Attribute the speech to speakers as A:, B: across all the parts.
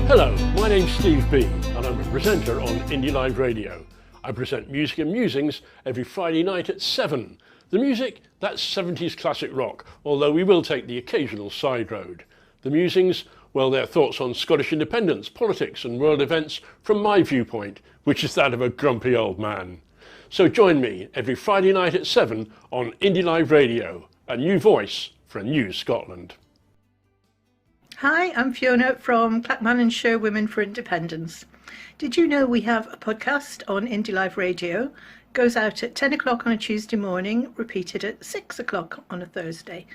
A: Hello, my name's Steve B and I'm a presenter on Indie Live Radio. I present Music and Musings every Friday night at 7. The music, that's 70s classic rock, although we will take the occasional side road. The musings, well, they're thoughts on Scottish independence, politics and world events from my viewpoint, which is that of a grumpy old man. So join me every Friday night at 7 on Indie Live Radio, a new voice for a new Scotland.
B: Hi, I'm Fiona from Clackmann and Show Women for Independence. Did you know we have a podcast on Indie Live Radio? Goes out at 10 o'clock on a Tuesday morning, repeated at 6 o'clock on a Thursday.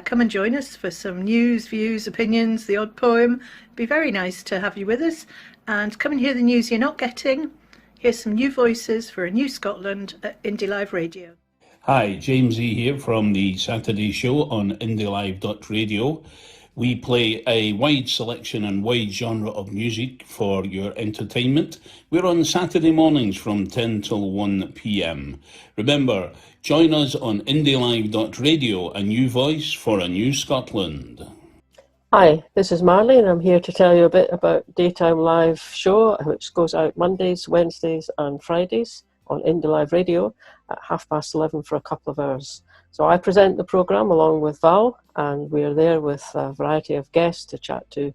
B: Come and join us for some news, views, opinions, the odd poem. Be very nice to have you with us. And come and hear the news you're not getting. Here's some new voices for a new Scotland at Indie Live Radio.
C: Hi, James E here from the Saturday show on IndieLive.radio. We play a wide selection and wide genre of music for your entertainment. We're on Saturday mornings from 10 till 1 p.m. Remember, join us on IndieLive.radio, a new voice for a new Scotland.
D: Hi, this is Marley and I'm here to tell you a bit about Daytime Live show, which goes out Mondays, Wednesdays and Fridays on Indie Live Radio at 11:30 for a couple of hours. So I present the programme along with Val, and we're there with a variety of guests to chat to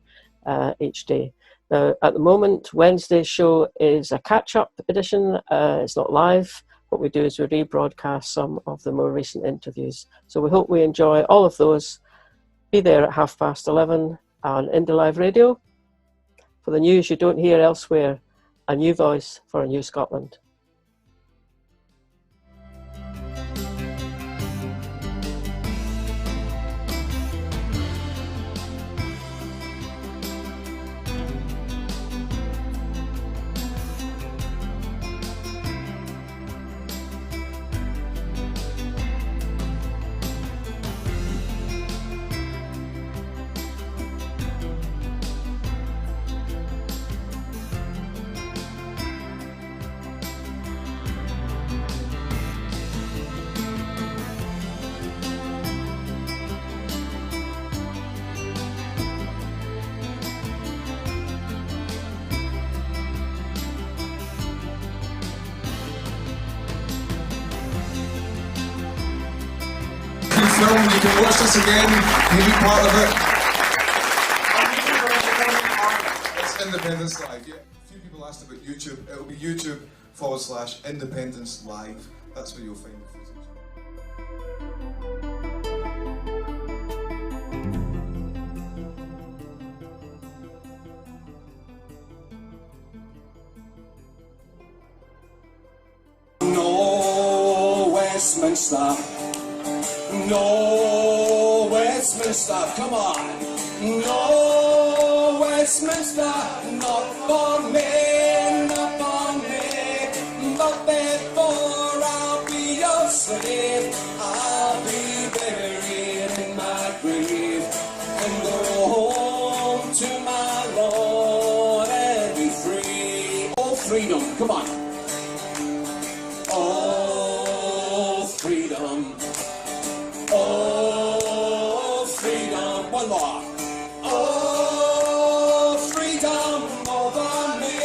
D: each day. Now, at the moment, Wednesday's show is a catch-up edition. It's not live. What we do is we rebroadcast some of the more recent interviews. So we hope we enjoy all of those. Be there at 11:30 on Indie Live Radio. For the news you don't hear elsewhere, a new voice for a new Scotland.
E: Film, you can watch this again, maybe part of it. It's Independence Live, yeah. A few people asked about YouTube. It'll be YouTube/Independence Live. That's where you'll find the footage.
F: No Westminster. No Westminster, come on. No Westminster, not for me, not for me. But before I'll be your slave, I'll be buried in my grave and go home to my Lord and be free. Oh, freedom, come on. Oh, freedom. Oh, freedom, one more. Oh, freedom over me.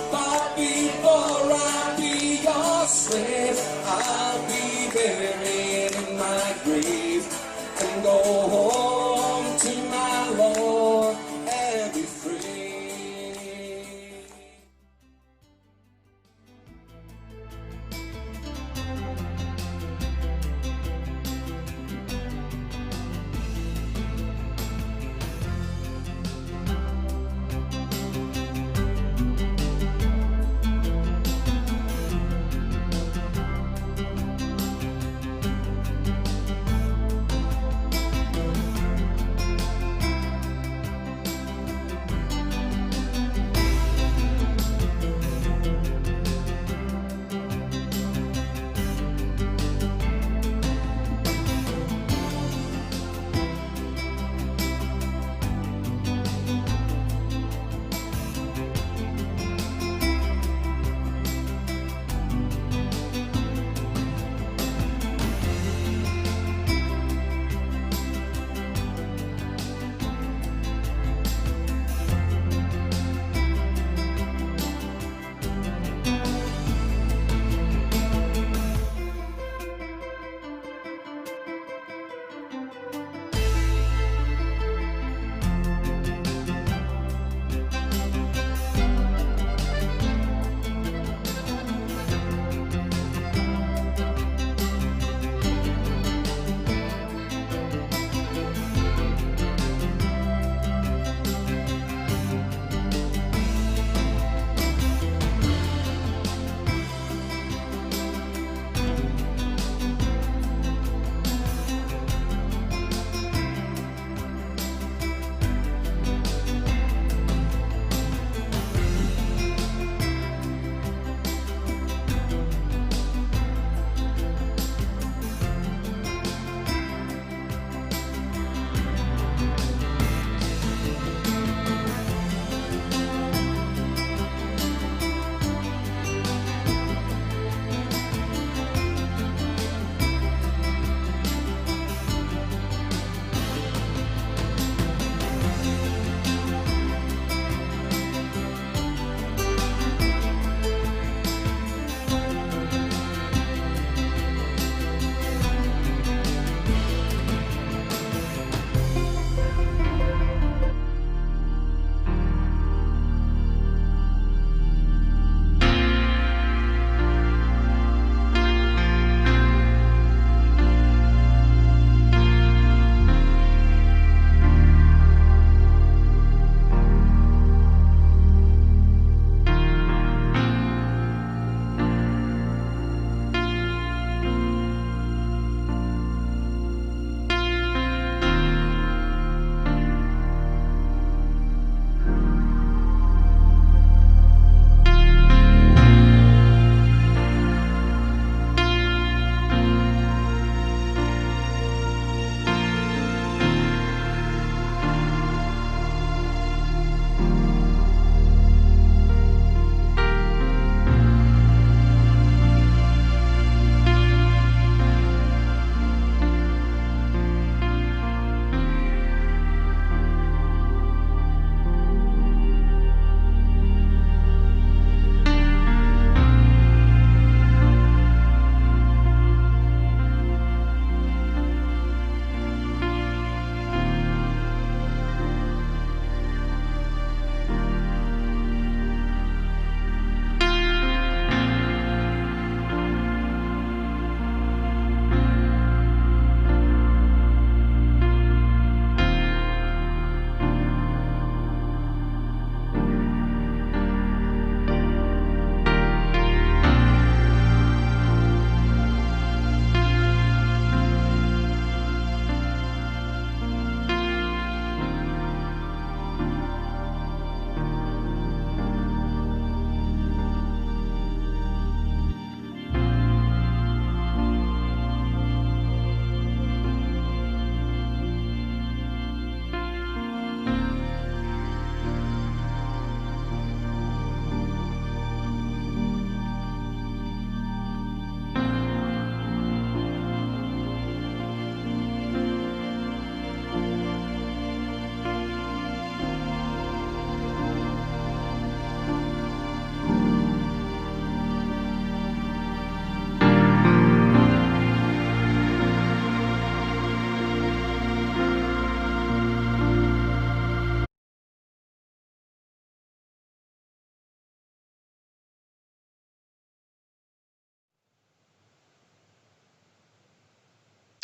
F: But before I be your slave, I'll be buried in my grave and go home to my Lord and be free.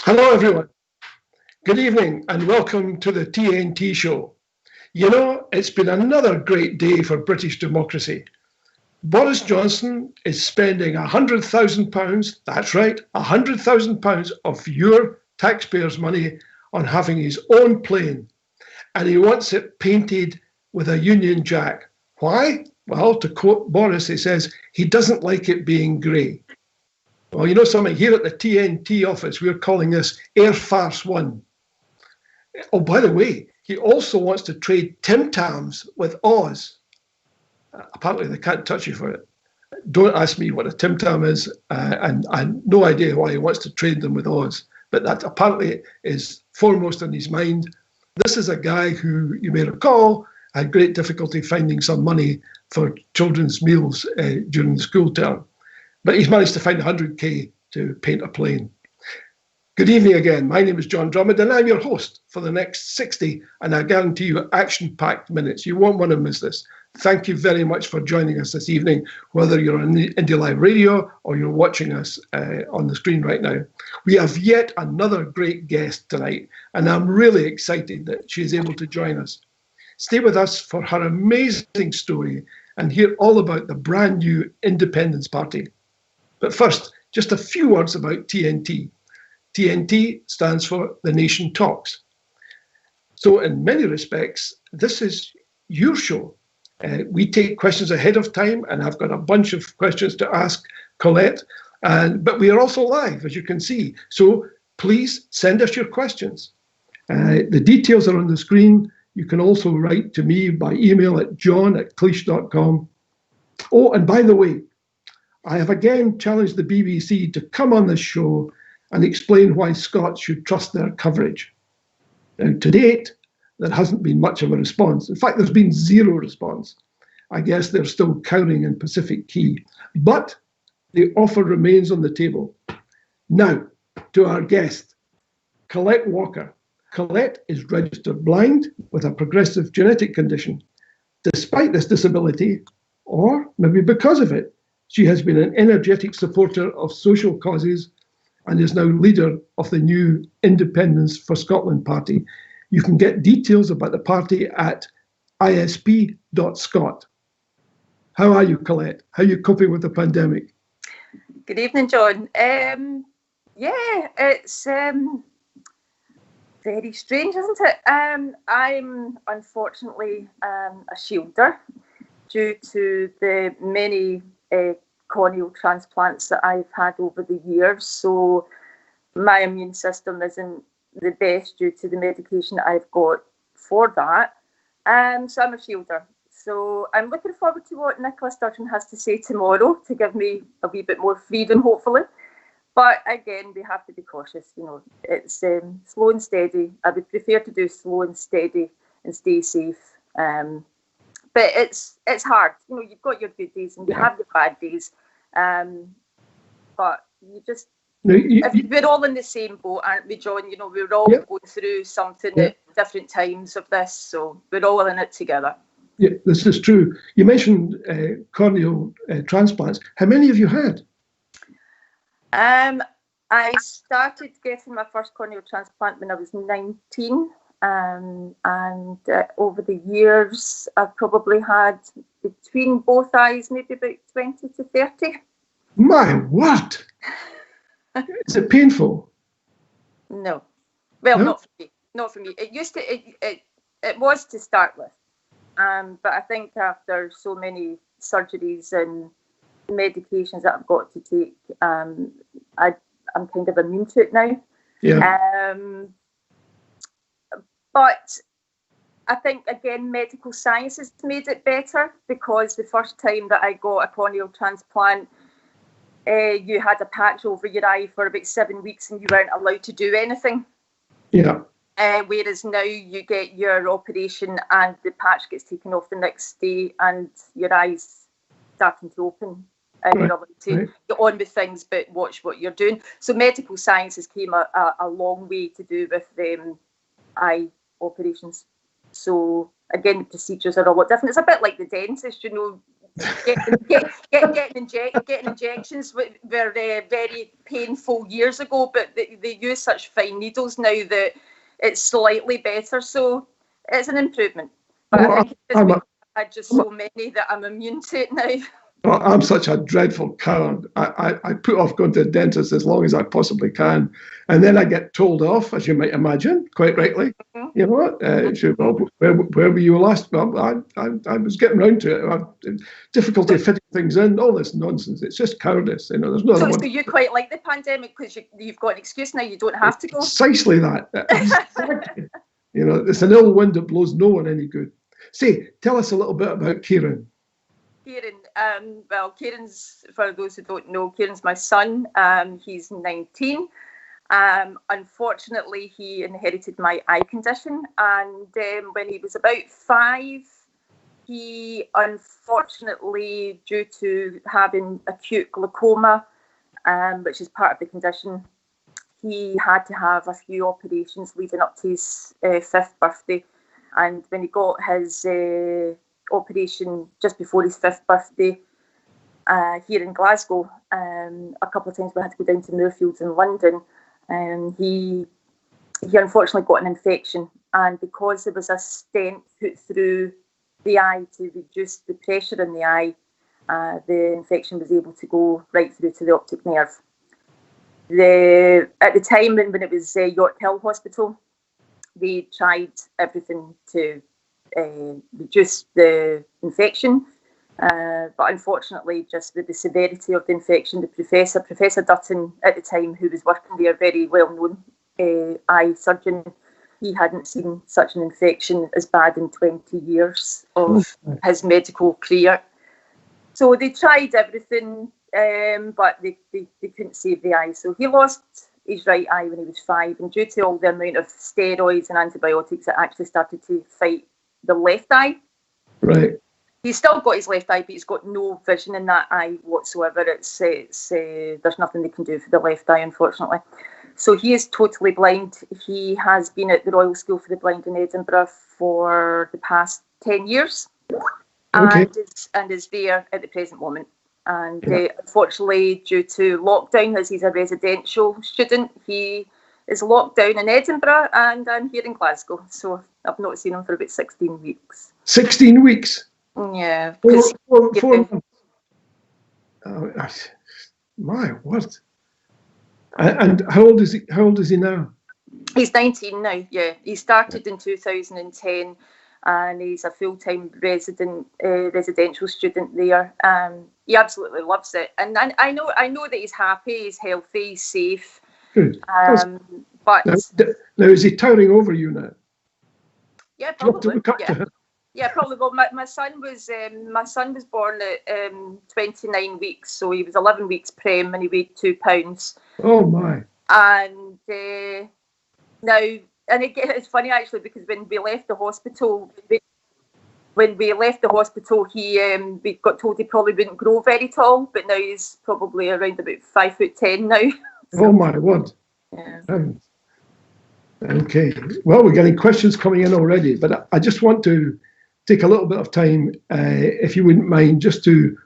G: Hello, everyone. Good evening and welcome to the TNT show. You know, it's been another great day for British democracy. Boris Johnson is spending £100,000, that's right, £100,000 of your taxpayers' money on having his own plane. And he wants it painted with a Union Jack. Why? Well, to quote Boris, he says he doesn't like it being grey. Well, you know something, here at the TNT office, we're calling this Air Farce 1. Oh, by the way, he also wants to trade Tim Tams with Oz. Apparently, they can't touch you for it. Don't ask me what a Tim Tam is, and I have no idea why he wants to trade them with Oz. But that apparently is foremost in his mind. This is a guy who, you may recall, had great difficulty finding some money for children's meals during the school term. But he's managed to find 100k to paint a plane. Good evening again. My name is John Drummond, and I'm your host for the next 60, and I guarantee you action-packed minutes. You won't want to miss this. Thank you very much for joining us this evening, whether you're on Indie Live Radio or you're watching us on the screen right now. We have yet another great guest tonight, and I'm really excited that she is able to join us. Stay with us for her amazing story and hear all about the brand new Independence Party. But first, just a few words about TNT. TNT stands for The Nation Talks. So in many respects, this is your show. We take questions ahead of time, and I've got a bunch of questions to ask Colette, but we are also live, as you can see. So please send us your questions. The details are on the screen. You can also write to me by email at john@cleash.com. Oh, and by the way, I have again challenged the BBC to come on this show and explain why Scots should trust their coverage. Now, to date, there hasn't been much of a response. In fact, there's been zero response. I guess they're still cowering in Pacific Key. But the offer remains on the table. Now, to our guest, Colette Walker. Colette is registered blind with a progressive genetic condition. Despite this disability, or maybe because of it, she has been an energetic supporter of social causes and is now leader of the new Independence for Scotland party. You can get details about the party at isp.scot. How are you, Colette? How are you coping with the pandemic?
H: Good evening, John. Yeah, it's very strange, isn't it? I'm unfortunately a shielder due to the many corneal transplants that I've had over the years. So my immune system isn't the best due to the medication I've got for that. So I'm a shielder. So I'm looking forward to what Nicola Sturgeon has to say tomorrow to give me a wee bit more freedom, hopefully. But again, we have to be cautious. You know, it's slow and steady. I would prefer to do slow and steady and stay safe. But it's hard. You know, you've got your good days and you have your bad days. But you just, we're all in the same boat, aren't we, John? You know, we're all going through something at different times of this. So we're all in it together.
G: Yeah, this is true. You mentioned corneal transplants. How many have you had?
H: I started getting my first corneal transplant when I was 19. And over the years, I've probably had between both eyes, maybe about 20 to 30.
G: My word! Is it painful?
H: No. Well,
G: No?
H: not for me. Not for me. It used to, it was to start with. But I think after so many surgeries and medications that I've got to take, I'm kind of immune to it now.
G: Yeah.
H: But I think, again, medical science has made it better, because the first time that I got a corneal transplant, you had a patch over your eye for about 7 weeks and you weren't allowed to do anything.
G: Yeah.
H: Whereas now you get your operation and the patch gets taken off the next day and your eyes starting to open. And you're allowed to get on with things, but watch what you're doing. So medical science has came a long way to do with eye operations. So again, the procedures are a lot different. It's a bit like the dentist, you know, Getting injections were very painful years ago, but they use such fine needles now that it's slightly better. So it's an improvement. But I think it's because I had just so many that I'm immune to it now.
G: Well, I'm such a dreadful coward. I put off going to the dentist as long as I possibly can. And then I get told off, as you might imagine, quite rightly.
H: Mm-hmm.
G: You know what? Where were you last? Well, I was getting round to it. Difficulty fitting things in, all this nonsense. It's just cowardice. You know, there's no.
H: So you quite like the pandemic because you've got an excuse now. You don't have to go.
G: Precisely that. Exactly. You know, it's an ill wind that blows no one any good. Say, tell us a little bit about Kieran.
H: Kieran, well, Kieran's, for those who don't know, Kieran's my son. He's 19. Unfortunately, he inherited my eye condition, and when he was about 5, he unfortunately, due to having acute glaucoma, which is part of the condition, he had to have a few operations leading up to his 5th birthday. And when he got his operation just before his 5th birthday here in Glasgow, a couple of times we had to go down to Moorfields in London, he unfortunately got an infection, and because there was a stent put through the eye to reduce the pressure in the eye, the infection was able to go right through to the optic nerve. At the time when it was York Hill Hospital, they tried everything to reduce the infection, but unfortunately, just with the severity of the infection, the Professor Dutton at the time, who was working there, very well-known eye surgeon, he hadn't seen such an infection as bad in 20 years of his medical career. So they tried everything, but they couldn't save the eye. So he lost his right eye when he was 5, and due to all the amount of steroids and antibiotics, it actually started to fight the left eye.
G: Right.
H: He's still got his left eye, but he's got no vision in that eye whatsoever. It's there's nothing they can do for the left eye, unfortunately. So he is totally blind. He has been at the Royal School for the Blind in Edinburgh for the past 10 years, and is there at the present moment. And unfortunately, due to lockdown, as he's a residential student, he is locked down in Edinburgh, and I'm here in Glasgow. So I've not seen him for about 16 weeks.
G: 16 weeks?
H: Yeah.
G: Four months. My word. And how old is he now?
H: He's 19 now, yeah. He started in 2010, and he's a full-time residential student there. He absolutely loves it, and I know that he's happy, he's healthy, he's safe.
G: Good.
H: But
G: now is he towering over you now?
H: Yeah, probably.
G: Yeah.
H: Yeah, probably. Well, my son was born at 29 weeks, so he was 11 weeks prem, and he weighed 2 pounds.
G: Oh my!
H: And now, and again, it's funny actually, because when we left the hospital, we got told he probably wouldn't grow very tall, but now he's probably around about 5'10" now.
G: So, oh my word!
H: Yeah.
G: Okay. Well, we're getting questions coming in already, but I just want to take a little bit of time, if you wouldn't mind, just to.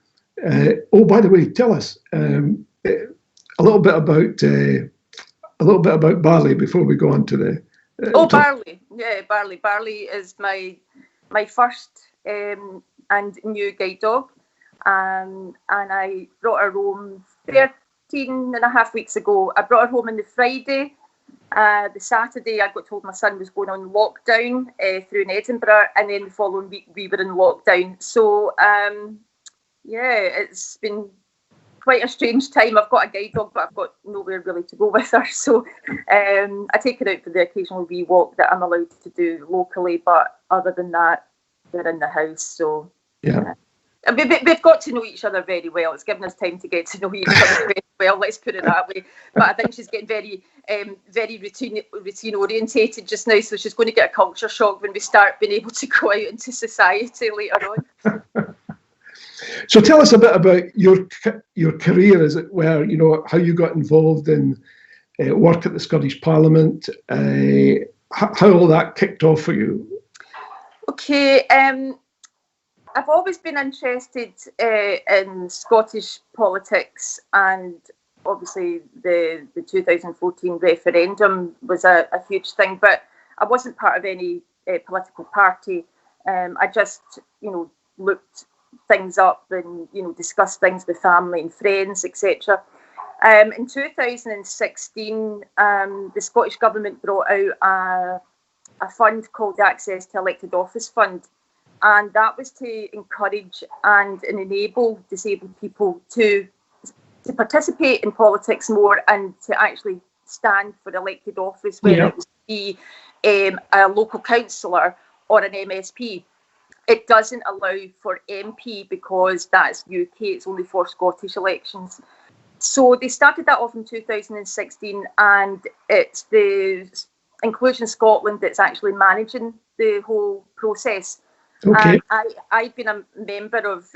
G: Oh, by the way, tell us a little bit about Barley before we go on to the.
H: Barley. Yeah, Barley. Barley is my first and new guide dog, and I brought her home 13 and a half weeks ago. I brought her home on the Friday. The Saturday, I got told my son was going on lockdown through in Edinburgh, and then the following week we were in lockdown. So, it's been quite a strange time. I've got a guide dog, but I've got nowhere really to go with her. So, I take her out for the occasional wee walk that I'm allowed to do locally, but other than that, they're in the house. So,
G: yeah.
H: We've got to know each other very well. It's given us time to get to know each other very well, let's put it that way. But I think she's getting very routine orientated just now, so she's going to get a culture shock when we start being able to go out into society later on.
G: So tell us a bit about your career, as it were, you know, how you got involved in work at the Scottish Parliament, how all that kicked off for you.
H: Okay, I've always been interested in Scottish politics, and obviously the 2014 referendum was a huge thing, but I wasn't part of any political party. I just, looked things up and, discussed things with family and friends, etc. In 2016, the Scottish Government brought out a fund called the Access to Elected Office Fund, and that was to encourage and enable disabled people to participate in politics more and to actually stand for elected office, whether it was be a local councillor or an MSP. It doesn't allow for MP because that's UK, it's only for Scottish elections. So they started that off in 2016, and it's the Inclusion Scotland that's actually managing the whole process.
G: Okay.
H: I've been a member of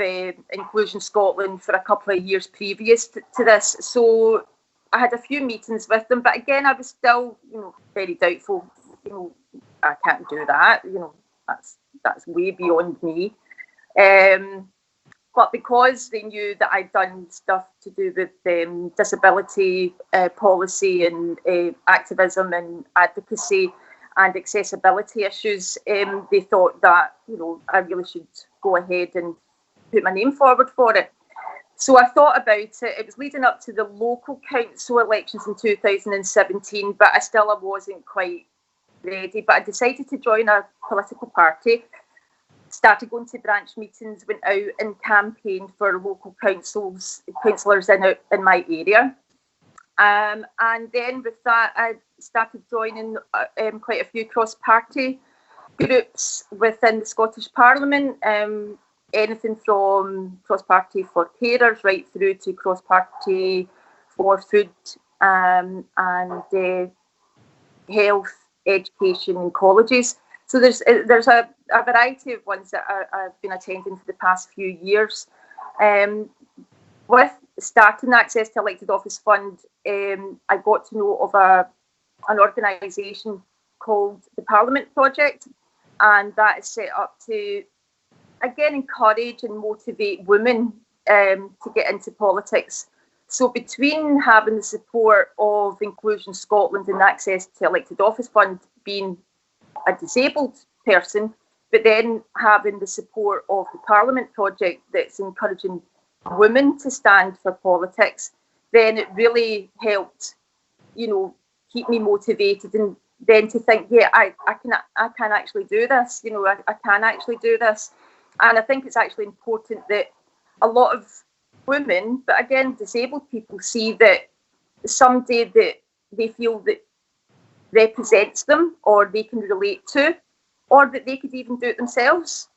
H: Inclusion Scotland for a couple of years previous to this, so I had a few meetings with them, but again, I was still, very doubtful. I can't do that. That's way beyond me. But because they knew that I'd done stuff to do with disability policy and activism and advocacy and accessibility issues, they thought that, I really should go ahead and put my name forward for it. So I thought about it. It was leading up to the local council elections in 2017, but I wasn't quite ready. But I decided to join a political party, started going to branch meetings, went out and campaigned for local councillors in my area. And then with that, I started joining quite a few cross-party groups within the Scottish Parliament, anything from cross-party for carers right through to cross-party for food and health, education and colleges. So there's a variety of ones that I've been attending for the past few years. With starting the Access to Elected Office Fund, I got to know of an organisation called the Parliament Project, and that is set up to, again, encourage and motivate women to get into politics. So between having the support of Inclusion Scotland and Access to Elected Office Fund being a disabled person, but then having the support of the Parliament Project that's encouraging women to stand for politics, then it really helped, keep me motivated, and then to think, I can actually do this, I can actually do this. And I think it's actually important that a lot of women, but again, disabled people, see that somebody that they feel that represents them or they can relate to, or that they could even do it themselves.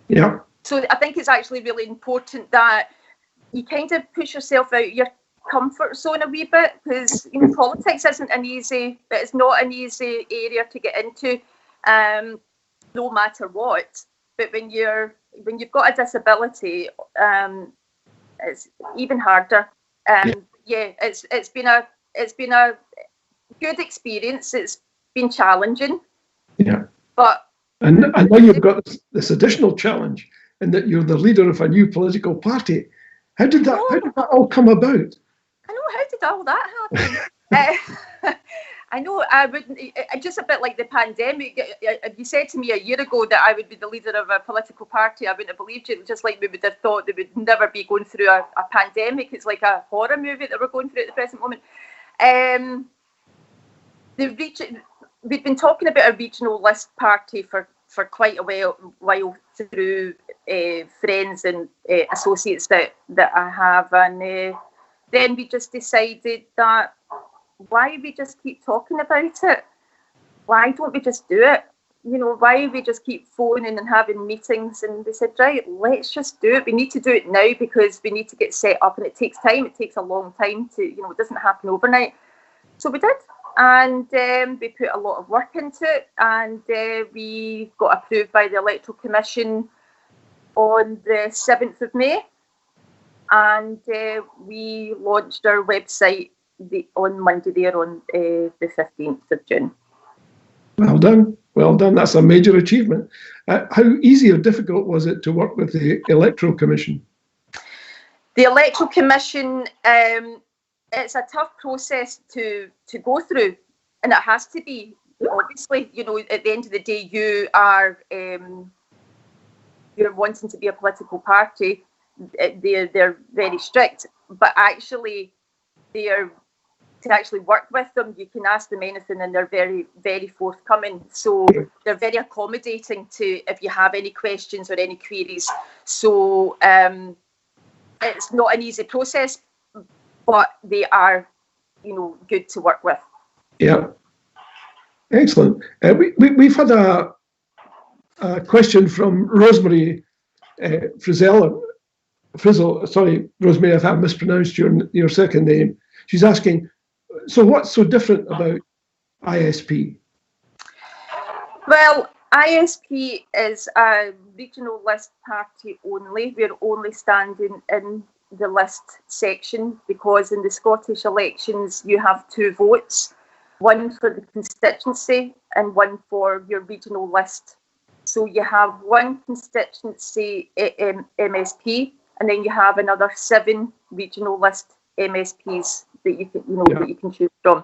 G: Yeah.
H: So I think it's actually really important that you kind of push yourself out your comfort zone a wee bit, because politics it's not an easy area to get into, no matter what. But when you've got a disability, it's even harder. It's been a good experience. It's been challenging.
G: Yeah.
H: But
G: and now you've got this additional challenge in that you're the leader of a new political party. How did that all come about?
H: I know, how did all that happen? I know, I wouldn't, just a bit like the pandemic. If you said to me a year ago that I would be the leader of a political party, I wouldn't have believed you. Just like we would have thought they would never be going through a pandemic. It's like a horror movie that we're going through at the present moment. We've been talking about a regional list party for quite a while through friends and associates that I have, and then we just decided that why we just keep talking about it? Why don't we just do it? Why we just keep phoning and having meetings? And we said, right, let's just do it. We need to do it now because we need to get set up, and it takes time. It takes a long time to, it doesn't happen overnight. So we did. And we put a lot of work into it, and we got approved by the Electoral Commission on the 7th of May, and we launched our website on Monday there on the 15th of June.
G: Well done. Well done. That's a major achievement. How easy or difficult was it to work with the Electoral Commission?
H: The Electoral Commission, it's a tough process to go through, and it has to be. Obviously, you know, at the end of the day, you are you're wanting to be a political party. They're very strict, but actually, to actually work with them, you can ask them anything, and they're very, very forthcoming. So they're very accommodating to if you have any questions or any queries. So it's not an easy process, but they are, you know, good to work with.
G: Yeah. Excellent. We've had a question from Rosemary Frizzell. Sorry, Rosemary, if I mispronounced your second name. She's asking, so what's so different about ISP?
H: Well, ISP is a regional list party only. We're only standing in the list section because in the Scottish elections you have 2 votes, one for the constituency and one for your regional list. So you have one constituency MSP, and then you have another 7 regional list MSPs that you can, that you can choose from.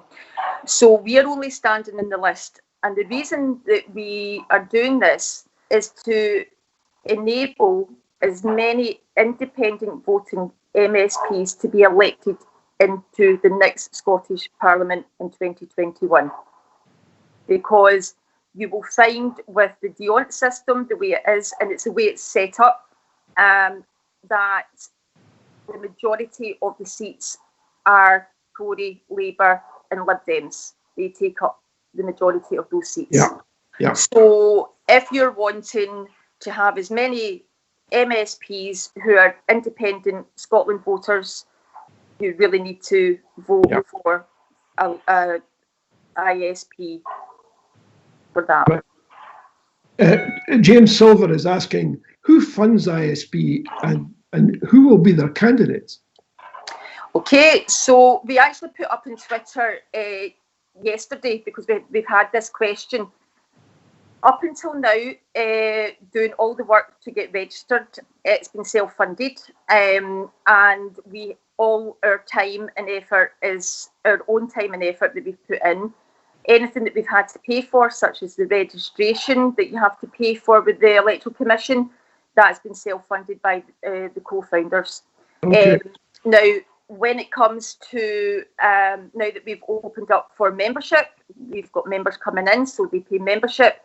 H: So we are only standing in the list, and the reason that we are doing this is to enable as many independent voting MSPs to be elected into the next Scottish Parliament in 2021. Because you will find with the Deont system, the way it is, and it's the way it's set up, that the majority of the seats are Tory, Labour and Lib Dems. They take up the majority of those seats.
G: Yeah.
H: So if you're wanting to have as many MSPs who are independent Scotland voters, you really need to vote for a ISP for that.
G: James Silver is asking, who funds ISP and who will be their candidates?
H: Okay, so we actually put up on Twitter yesterday, because we've had this question. Up until now, doing all the work to get registered, it's been self-funded, and all our time and effort is our own time and effort that we've put in. Anything that we've had to pay for, such as the registration that you have to pay for with the Electoral Commission, that's been self-funded by the co-founders.
G: Okay.
H: Now, when it comes to now that we've opened up for membership, we've got members coming in, so they pay membership.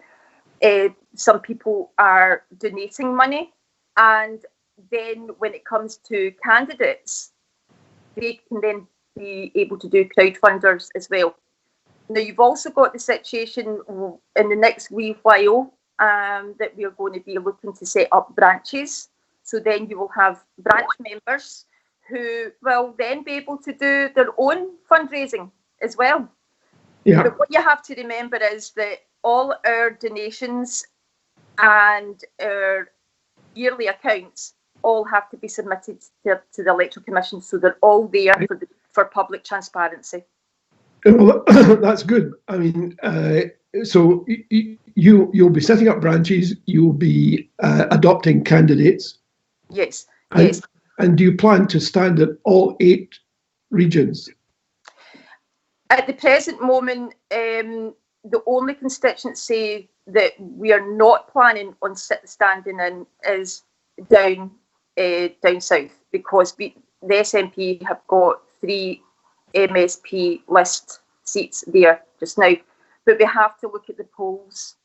H: Some people are donating money, and then when it comes to candidates, they can then be able to do crowdfunders as well. Now, you've also got the situation in the next wee while that we are going to be looking to set up branches. So then you will have branch members who will then be able to do their own fundraising as well.
G: Yeah.
H: But what you have to remember is that all our donations and our yearly accounts all have to be submitted to the Electoral Commission, so they're all there for public transparency.
G: Well, that's good. I mean, so you'll be setting up branches, you'll be adopting candidates.
H: Yes.
G: And do you plan to stand at all 8 regions?
H: At the present moment, the only constituency that we are not planning on standing in is down south, because the SNP have got 3 MSP list seats there just now, but we have to look at the polls.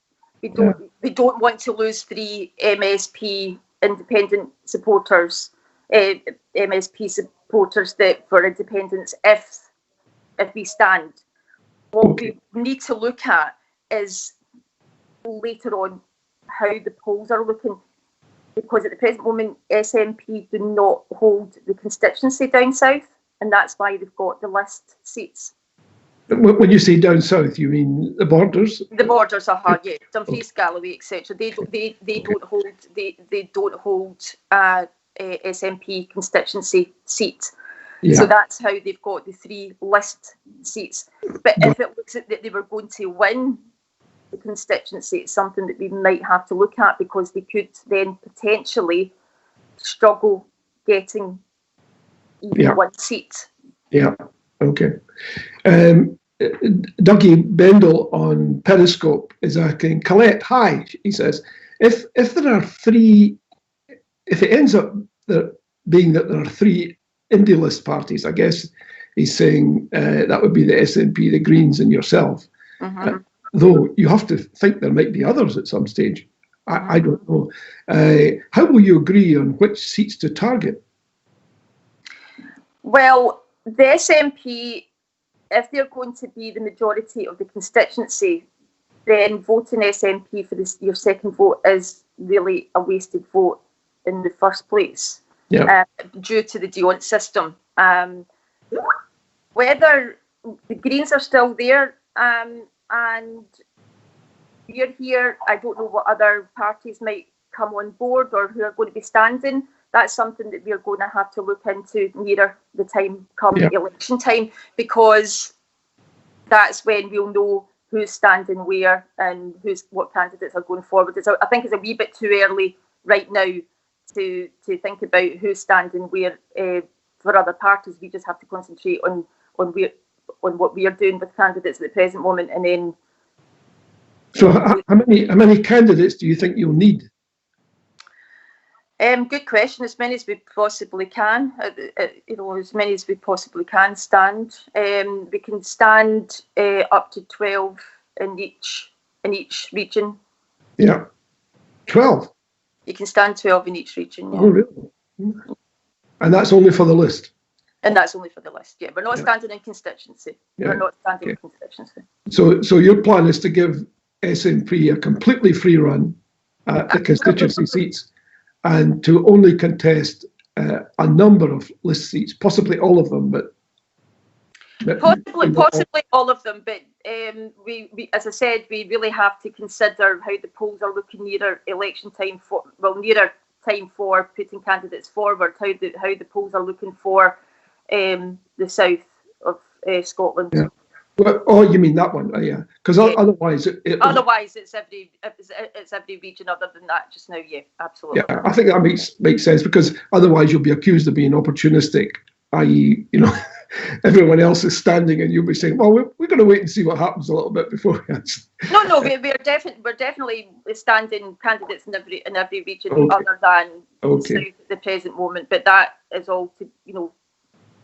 H: We don't want to lose 3 MSP independent supporters, MSP supporters that for independence if we stand. What we need to look at is later on how the polls are looking, because at the present moment SNP do not hold the constituency down south, and that's why they've got the list seats.
G: When you say down south, you mean the borders?
H: The borders are hard, yeah. Dumfries, Galloway, etc. They don't hold SNP constituency seat. Yeah. So that's how they've got the 3 list seats. But if it looks like that they were going to win the constituency, it's something that we might have to look at, because they could then potentially struggle getting even one seat.
G: Yeah, okay. Dougie Bendel on Periscope is asking, Colette, hi, he says, if there are three, if it ends up being that there are three indie list parties, I guess he's saying that would be the SNP, the Greens and yourself. Though you have to think there might be others at some stage. I don't know. How will you agree on which seats to target?
H: Well, the SNP, if they're going to be the majority of the constituency, then voting SNP for your second vote is really a wasted vote in the first place, due to the Dion system. Whether the Greens are still there and we're here, I don't know what other parties might come on board or who are going to be standing. That's something that we're going to have to look into nearer the time come election time, because that's when we'll know who's standing where and what candidates are going forward. I think it's a wee bit too early right now to think about who's standing where for other parties. We just have to concentrate on what we are doing with candidates at the present moment, and then.
G: So, how many candidates do you think you'll need?
H: Good question. As many as we possibly can. As many as we possibly can stand. We can stand up to 12 in each region. Yeah, 12. You can stand 12 in each region. Yeah.
G: Oh, really? And that's only for the list.
H: And that's only for the list. Yeah, we're not standing in constituency.
G: Yeah.
H: We're not standing in constituency.
G: So your plan is to give SNP a completely free run at the constituency seats, and to only contest a number of list seats, possibly all of them, but
H: possibly all of them. But we, as I said, we really have to consider how the polls are looking nearer election time nearer time for putting candidates forward. How the polls are looking for the south of Scotland.
G: Yeah. Well, oh, you mean that one? Oh, yeah. Because otherwise,
H: it's every region other than that just now. Yeah, absolutely.
G: Yeah, I think that makes sense, because otherwise you'll be accused of being opportunistic, i.e., everyone else is standing and you'll be saying, well, we're going to wait and see what happens a little bit before we answer.
H: No, we're definitely standing candidates in every region other than south at the present moment. But that is all to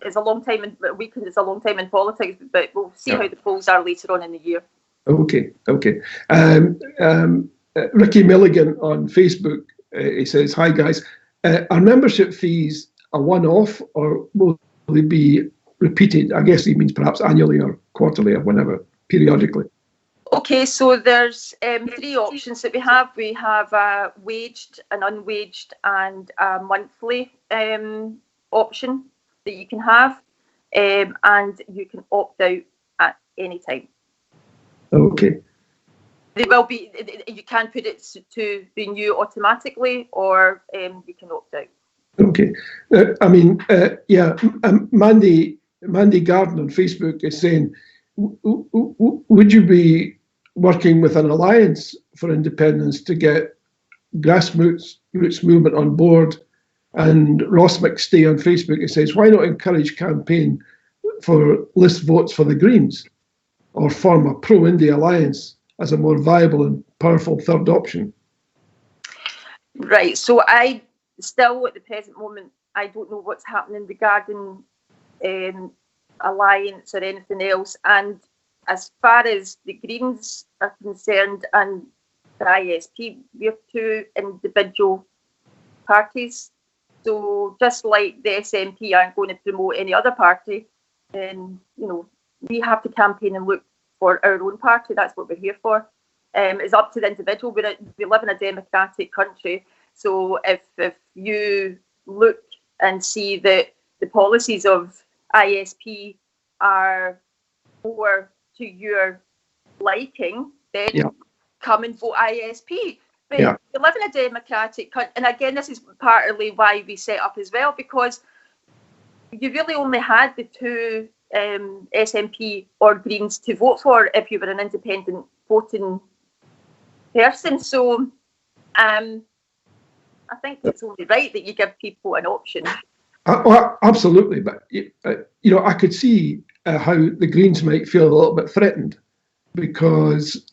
H: it's a long time it's a long time in politics, but we'll see how the polls are later on in the year. Okay.
G: Ricky Milligan on Facebook, he says, hi guys, are membership fees a one-off, or will they be repeated? I guess he means perhaps annually or quarterly or whenever, periodically.
H: Okay, so there's three options that we have. We have a waged, an unwaged, and a monthly option that you can have, and you can opt out at any time.
G: Okay.
H: They will be. You can put it to renew automatically, or you can opt out.
G: Okay. Mandy Garden on Facebook is saying, would you be working with an alliance for independence to get grassroots movement on board? And Ross McStay on Facebook, it says, why not encourage campaign for list votes for the Greens, or form a pro-India alliance as a more viable and powerful third option?
H: Right, so I still at the present moment, I don't know what's happening regarding alliance or anything else. And as far as the Greens are concerned and the ISP, we're two individual parties. So just like the SNP aren't going to promote any other party, then we have to campaign and look for our own party. That's what we're here for. It's up to the individual. We live in a democratic country, so if you look and see that the policies of ISP are more to your liking, then come and vote ISP. But we live in a democratic country, and again, this is partly why we set up as well, because you really only had the two SNP or Greens to vote for if you were an independent voting person. So I think it's only right that you give people an option.
G: Well, absolutely, but I could see how the Greens might feel a little bit threatened because,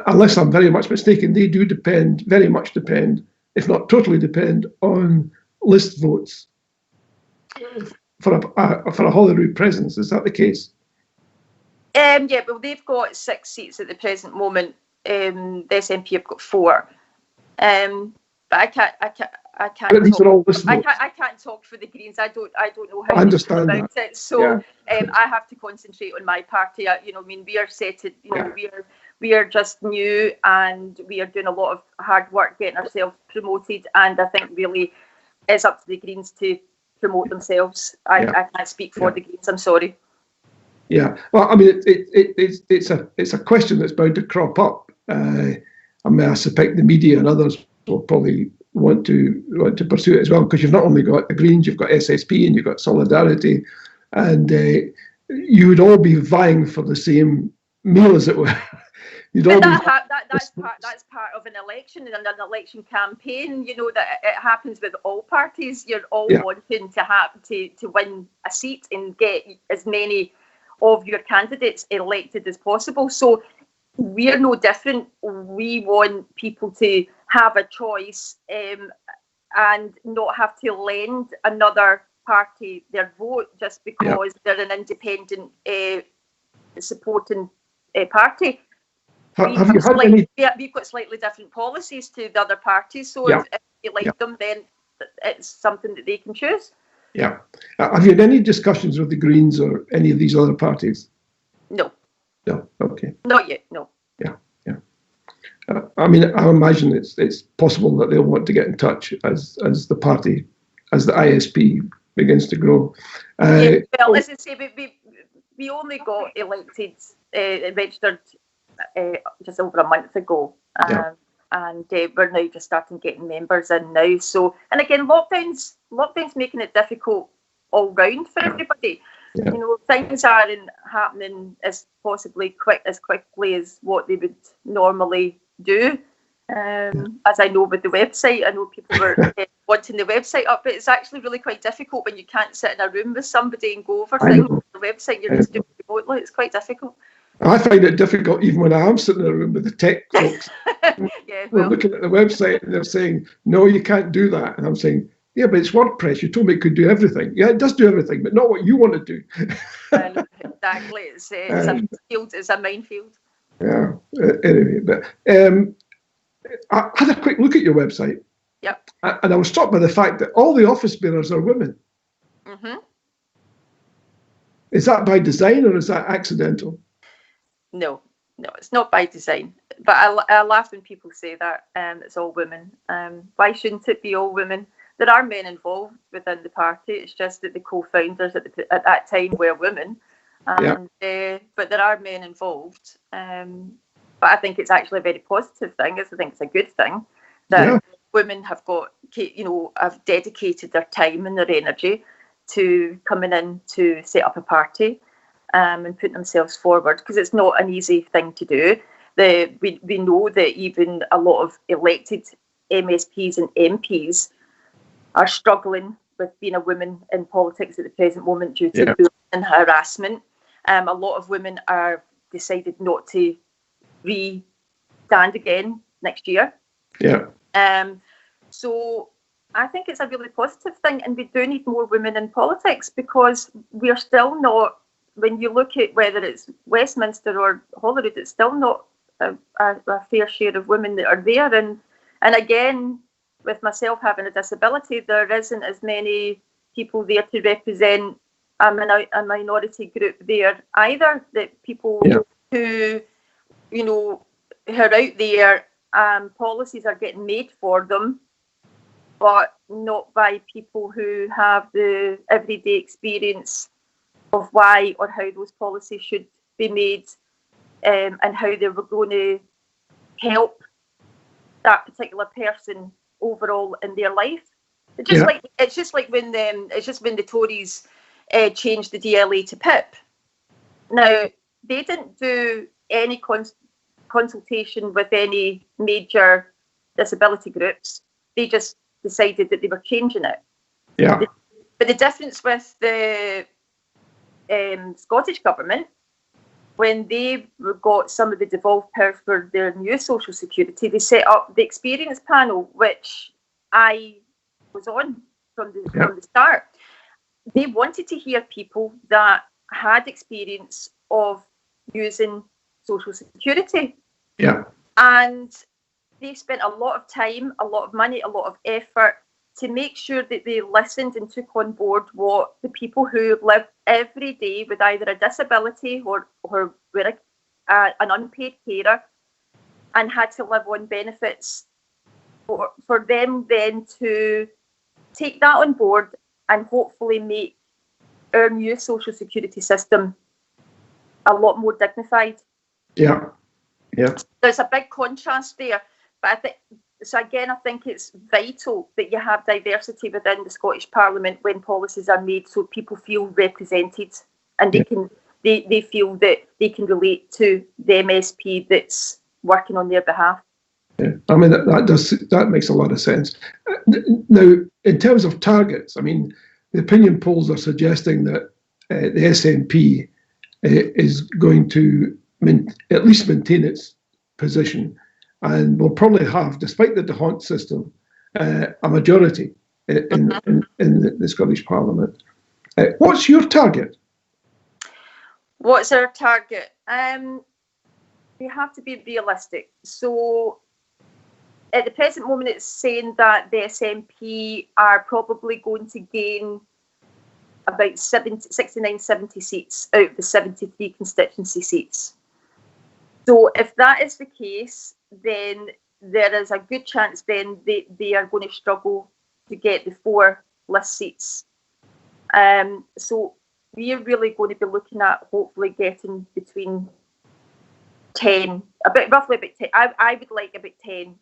G: unless I'm very much mistaken, they do very much depend, if not totally depend, on list votes for a Holyrood presence. Is that the case?
H: Yeah, well, they've got 6 seats at the present moment. The SNP have got 4. But I can't.
G: But these are all list votes.
H: I can't talk for the Greens. I don't know how
G: I understand
H: they feel about it. So
G: yeah.
H: I have to concentrate on my party. We are settled. We are just new, and we are doing a lot of hard work getting ourselves promoted. And I think really it's up to the Greens to promote themselves. I can't speak for the Greens. I'm sorry.
G: Yeah, well, I mean, it's a question that's bound to crop up. I suspect the media and others will probably want to pursue it as well, because you've not only got the Greens, you've got SSP, and you've got Solidarity, and you would all be vying for the same meal, as it were.
H: That's part of an election and an election campaign. That it happens with all parties. You're all wanting to win a seat and get as many of your candidates elected as possible. So we're no different. We want people to have a choice and not have to lend another party their vote just because they're an independent supporting party. We've got slightly different policies to the other parties, so if you like them, then it's something that they can choose.
G: Yeah. Have you had any discussions with the Greens or any of these other parties?
H: No.
G: No. Okay.
H: Not yet. No.
G: Yeah. I mean, I imagine it's possible that they'll want to get in touch as the party, as the ISP begins to grow.
H: Well, as I say, we only got elected, registered just over a month ago, and we're now just starting getting members in now. So, and again, lockdowns making it difficult all round for everybody.
G: Yeah.
H: Things aren't happening as quickly as what they would normally do. As I know with the website, I know people were wanting the website up, but it's actually really quite difficult when you can't sit in a room with somebody and go over things on the website. You're just doing it remotely. It's quite difficult.
G: I find it difficult even when I am sitting in a room with the tech folks. We're looking at the website and they're saying, no, you can't do that. And I'm saying, yeah, but it's WordPress. You told me it could do everything. Yeah, it does do everything, but not what you want to do.
H: Exactly. It's a field. It's a minefield.
G: Yeah. Anyway, but I had a quick look at your website.
H: Yep.
G: And I was struck by the fact that all the office bearers are women.
H: Mm-hmm.
G: Is that by design or is that accidental?
H: No, it's not by design. But I laugh when people say that it's all women. Why shouldn't it be all women? There are men involved within the party. It's just that the co-founders at that time were women. But there are men involved. But I think it's actually a very positive thing. I think it's a good thing that women have have dedicated their time and their energy to coming in to set up a party and putting themselves forward, because it's not an easy thing to do. We know that even a lot of elected MSPs and MPs are struggling with being a woman in politics at the present moment due to bullying and harassment. A lot of women are decided not to stand again next year.
G: Yeah.
H: So I think it's a really positive thing, and we do need more women in politics, because we are still not, when you look at whether it's Westminster or Holyrood, it's still not a fair share of women that are there. And again, with myself having a disability, there isn't as many people there to represent a minority group there either. That people who are out there, policies are getting made for them, but not by people who have the everyday experience of why or how those policies should be made, and how they were going to help that particular person overall in their life. It's just like when the Tories changed the DLA to PIP. Now, they didn't do any consultation with any major disability groups. They just decided that they were changing it.
G: Yeah.
H: But the difference with the Scottish government, when they got some of the devolved powers for their new social security, they set up the experience panel, which I was on from the start. They wanted to hear people that had experience of using social security.
G: Yeah.
H: And they spent a lot of time, a lot of money, a lot of effort to make sure that they listened and took on board what the people who live every day with either a disability or were an unpaid carer and had to live on benefits, for them then to take that on board and hopefully make our new social security system a lot more dignified.
G: Yeah. Yeah.
H: There's a big contrast there, but I think it's vital that you have diversity within the Scottish Parliament when policies are made, so people feel represented and they feel that they can relate to the MSP that's working on their behalf.
G: Yeah, I mean that makes a lot of sense. Now, in terms of targets, I mean, the opinion polls are suggesting that the SNP is going to at least maintain its position, and will probably have, despite the DeHont system, a majority in the Scottish Parliament. What's your target?
H: What's our target? We have to be realistic. So at the present moment, it's saying that the SNP are probably going to gain about 69, 70 seats out of the 73 constituency seats. So if that is the case, then there is a good chance then they are going to struggle to get the 4 list seats. So we are really going to be looking at hopefully getting between 10, roughly about 10. I would like about 10.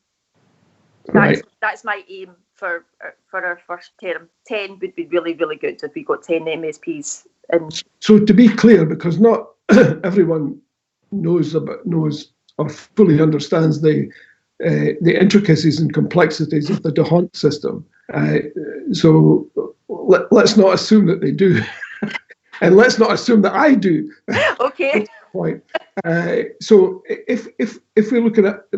H: That's my aim for our first term. 10 would be really, really good if we got 10 MSPs.
G: So to be clear, because not everyone knows or fully understands the intricacies and complexities of the DeHont system. So let's not assume that they do, and let's not assume that I do.
H: Okay.
G: Point. So if we're looking at,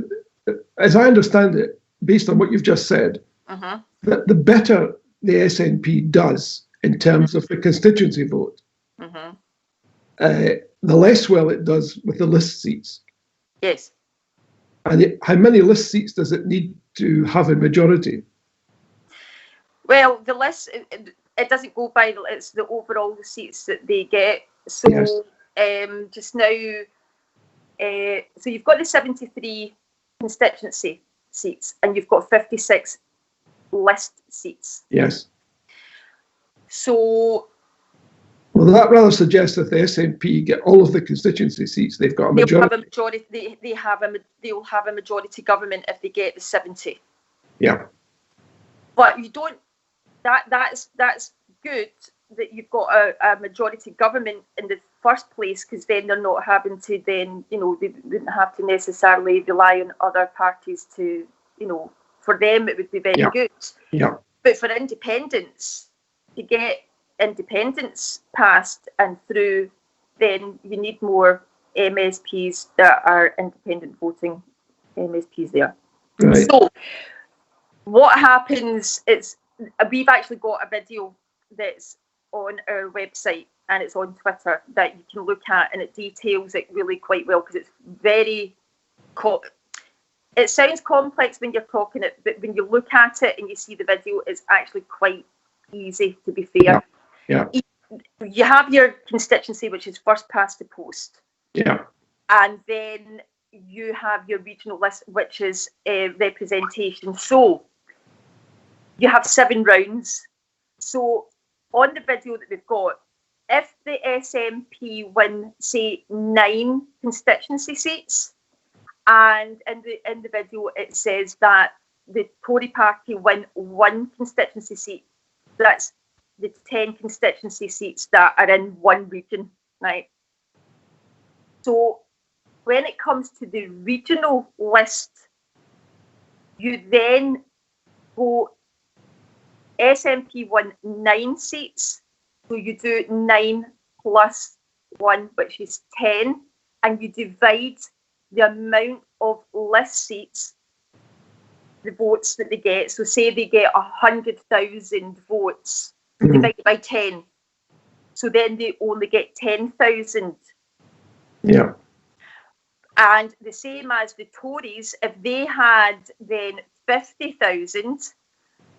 G: as I understand it, based on what you've just said, that the better the SNP does in terms of the constituency vote, the less well it does with the list seats.
H: Yes.
G: And how many list seats does it need to have a majority?
H: Well, the list, it doesn't go by, it's the overall the seats that they get. So yes. Just now, so you've got the 73 constituency seats and you've got 56 list seats.
G: Yes.
H: So...
G: Well, that rather suggests that the SNP get all of the constituency seats. They've got a majority.
H: They'll have a majority. They'll have a majority government if they get the 70.
G: Yeah.
H: But you don't. That's good that you've got a majority government in the first place, because then they're not having to they wouldn't have to necessarily rely on other parties to, for them it would be very good.
G: Yeah.
H: But for independents, to get independence passed and through, then you need more MSPs that are independent voting MSPs there.
G: Right.
H: So what happens is we've actually got a video that's on our website and it's on Twitter that you can look at, and it details it really quite well, because it's very it sounds complex when you're talking it, but when you look at it and you see the video, it's actually quite easy, to be fair.
G: Yeah.
H: You have your constituency, which is first past the post.
G: Yeah.
H: And then you have your regional list, which is representation. So you have 7 rounds. So on the video that we've got, if the SNP win, say, 9 constituency seats, and in the video it says that the Tory party win 1 constituency seat, that's the 10 constituency seats that are in one region, right? So when it comes to the regional list, you then go, SNP won 9 seats, so you do 9 plus 1, which is 10, and you divide the amount of list seats, the votes that they get. So say they get 100,000 votes, divided by 10. So then they only get 10,000.
G: Yeah.
H: And the same as the Tories, if they had then 50,000,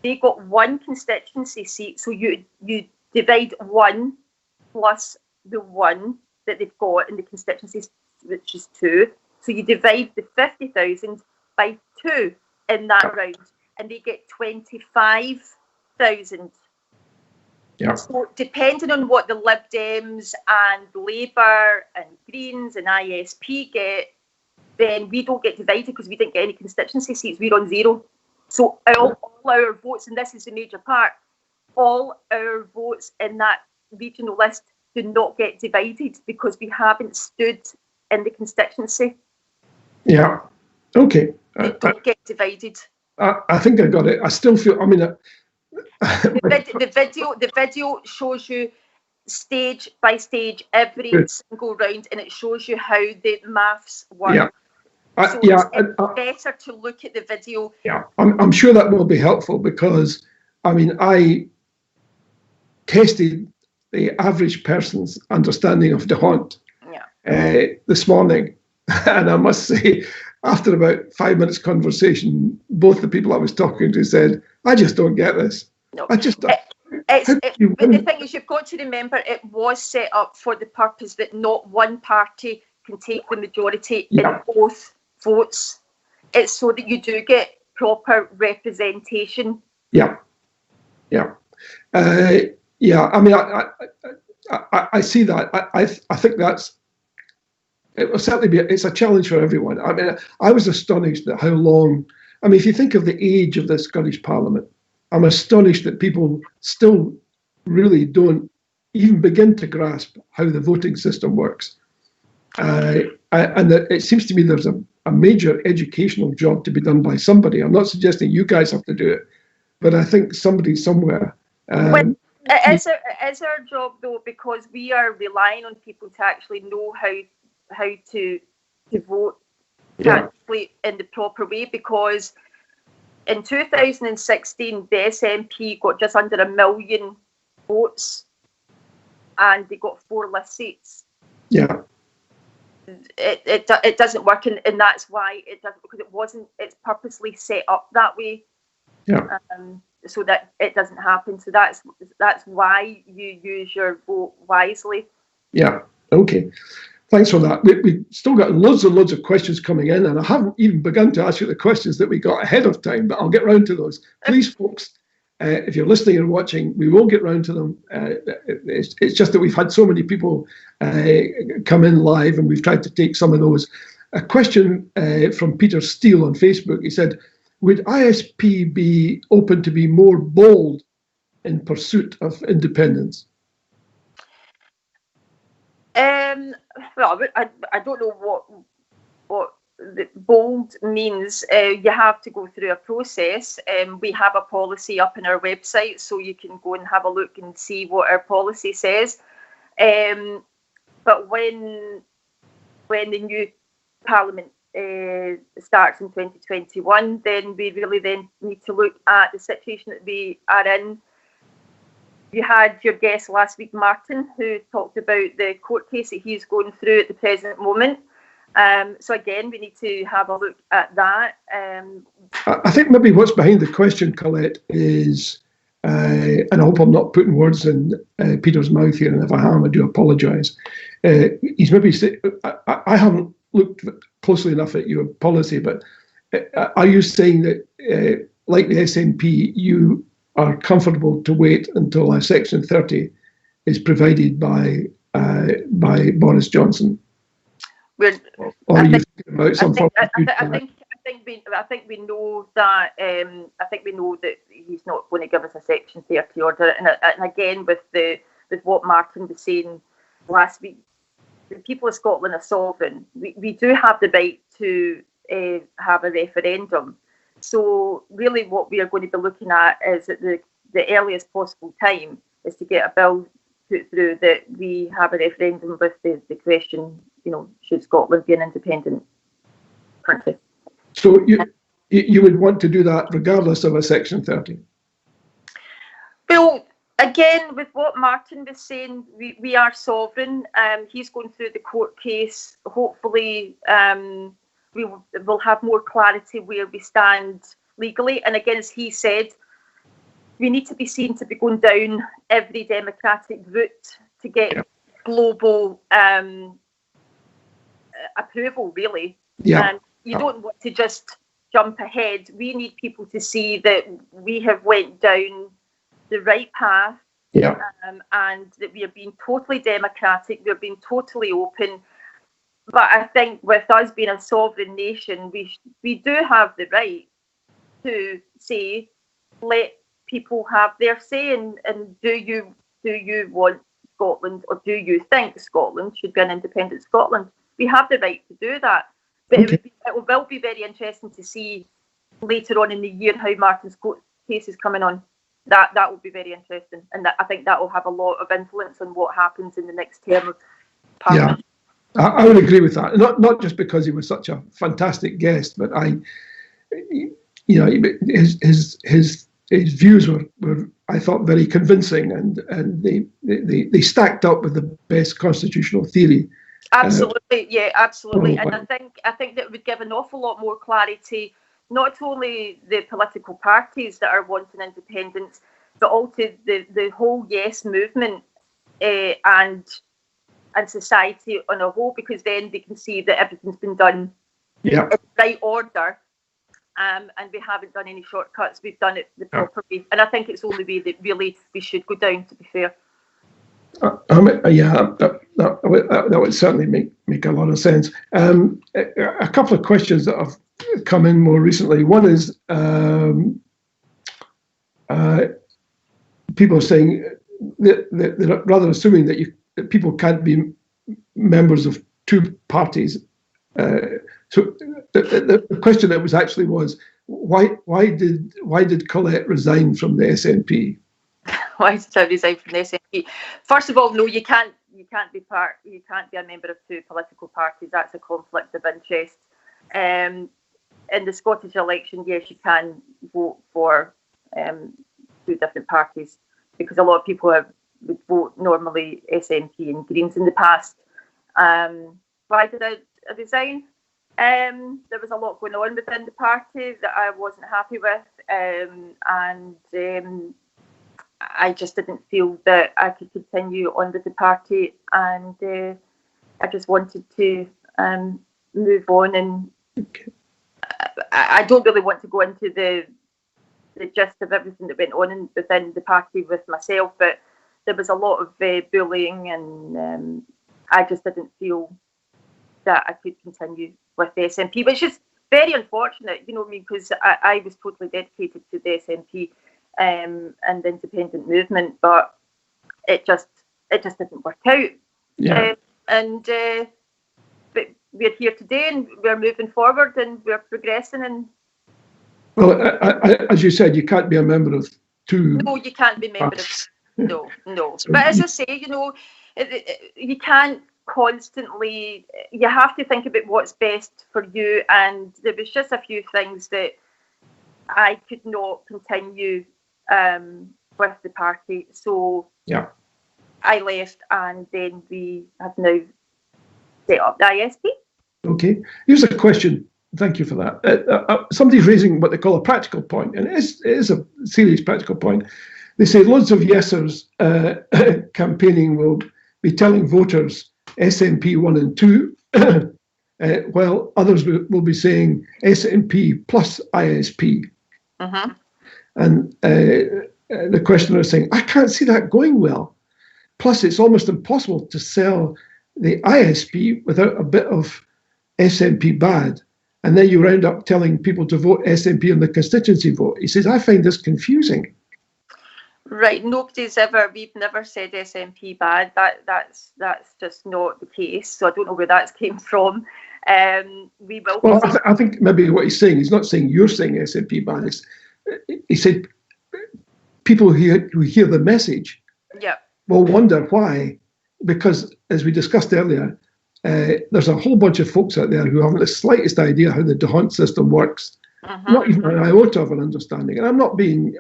H: they got 1 constituency seat. So you divide 1 plus the 1 that they've got in the constituencies, which is 2. So you divide the 50,000 by 2 in that round, and they get 25,000.
G: Yeah.
H: So depending on what the Lib Dems and Labour and Greens and ISP get, then we don't get divided because we didn't get any constituency seats. We're on 0. So all our votes, and this is the major part, all our votes in that regional list do not get divided because we haven't stood in the constituency.
G: Yeah. Okay.
H: They don't get divided.
G: I think I got it. I still feel, I mean,
H: the video shows you stage by stage every single round, and it shows you how the maths work.
G: Yeah.
H: So it's better to look at the video.
G: Yeah, I'm sure that will be helpful because, I mean, I tested the average person's understanding of the haunt this morning, and I must say, after about 5 minutes conversation, both the people I was talking to said, "I just don't get this.
H: No.
G: I just don't."
H: But the thing is, you've got to remember it was set up for the purpose that not one party can take the majority in both votes. It's so that you do get proper representation.
G: Yeah. I mean, I see that. I think it will certainly be. It's a challenge for everyone. I mean, I was astonished at how long. I mean, if you think of the age of the Scottish Parliament, I'm astonished that people still really don't even begin to grasp how the voting system works. And that it seems to me there's a major educational job to be done by somebody. I'm not suggesting you guys have to do it, but I think somebody somewhere.
H: It is our job though, because we are relying on people to actually know how to vote practically in the proper way, because in 2016 the SNP got just under 1 million votes and they got 4 list seats.
G: Yeah.
H: It doesn't work, and that's why it doesn't, because it's purposely set up that way.
G: Yeah.
H: So that it doesn't happen. So that's why you use your vote wisely.
G: Yeah. Okay. Thanks for that. We've still got loads and loads of questions coming in, and I haven't even begun to ask you the questions that we got ahead of time, but I'll get round to those. Please, folks, if you're listening and watching, we will get round to them. It's just that we've had so many people come in live, and we've tried to take some of those. A question from Peter Steele on Facebook. He said, would ISP be open to be more bold in pursuit of independence?
H: Well, I don't know what the bold means. You have to go through a process. We have a policy up on our website, so you can go and have a look and see what our policy says. But when the new Parliament starts in 2021, then we really then need to look at the situation that we are in. You had your guest last week, Martin, who talked about the court case that he's going through at the present moment. So again, we need to have a look at that.
G: I think maybe what's behind the question, Colette, is, and I hope I'm not putting words in Peter's mouth here, and if I am, I do apologise. He's maybe I haven't looked closely enough at your policy, but are you saying that, like the SNP, you are comfortable to wait until Section 30 is provided by Boris Johnson? Or are you thinking about some form of
H: I think we know that. I think we know that he's not going to give us a Section 30 order. And again, with what Martin was saying last week, the people of Scotland are sovereign. We do have the right to have a referendum. So really what we are going to be looking at is at the earliest possible time is to get a bill put through that we have a referendum with the question, should Scotland be an independent country?
G: So you would want to do that regardless of a Section 30?
H: Well, again, with what Martin was saying, we are sovereign. He's going through the court case. Hopefully, we'll have more clarity where we stand legally. And again, as he said, we need to be seen to be going down every democratic route to get global approval, really.
G: Yeah.
H: You don't want to just jump ahead. We need people to see that we have went down the right path, and that we are being totally democratic, we're being totally open. But I think with us being a sovereign nation, we do have the right to say, let people have their say, and do you want Scotland, or do you think Scotland should be an independent Scotland? We have the right to do that. But it will be very interesting to see later on in the year how Martin's case is coming on. That will be very interesting, and I think that will have a lot of influence on what happens in the next term of Parliament.
G: Yeah, I would agree with that. Not just because he was such a fantastic guest, but his views were I thought very convincing, and they stacked up with the best constitutional theory.
H: Absolutely, absolutely, and I think that would give an awful lot more clarity, not only the political parties that are wanting independence, but also the whole Yes movement and society on a whole, because then they can see that everything's been done in the right order, and we haven't done any shortcuts. We've done it the proper way, and I think it's the only way that really we should go down, to be fair. That
G: would certainly make a lot of sense. A couple of questions that have come in more recently. One is people are saying that they're rather assuming that people can't be members of two parties. So the question that was why did Colette resign from the SNP?
H: Why did I resign from the SNP? First of all, no, you can't be a member of two political parties. That's a conflict of interest. In the Scottish election, yes, you can vote for two different parties, because a lot of people would vote normally SNP and Greens in the past. Why did I resign? There was a lot going on within the party that I wasn't happy with, and I just didn't feel that I could continue on with the party, and I just wanted to move on. And I don't really want to go into the gist of everything that went on within the party with myself, but there was a lot of bullying, and I just didn't feel that I could continue with the SNP, which is very unfortunate, because I was totally dedicated to the SNP and the independent movement, but it just didn't work out.
G: Yeah.
H: But we're here today, and we're moving forward, and we're progressing. And
G: well, as you said, you can't be a member of two.
H: No, you can't be a member of. No. But as I say, you can't constantly. You have to think about what's best for you, and there was just a few things that I could not continue with the party, so I left, and then we have now set up the ISP.
G: Okay, here's a question. Thank you for that. Somebody's raising what they call a practical point, and it is a serious practical point. They say loads of yesers campaigning will be telling voters SNP 1 and 2, while others will be saying SNP plus ISP.
H: Uh-huh.
G: And the questioner is saying, I can't see that going well. Plus, it's almost impossible to sell the ISP without a bit of SNP bad. And then you round up telling people to vote SNP on the constituency vote. He says, I find this confusing.
H: Right, we've never said SNP bad. That's just not the case. So I don't know where that came from. We will.
G: Well, I think maybe what he's saying, he's not saying you're saying SNP bad. He said people who hear the message will wonder why, because as we discussed earlier, there's a whole bunch of folks out there who haven't the slightest idea how the DeHunt system works, not even an iota of an understanding. And I'm not being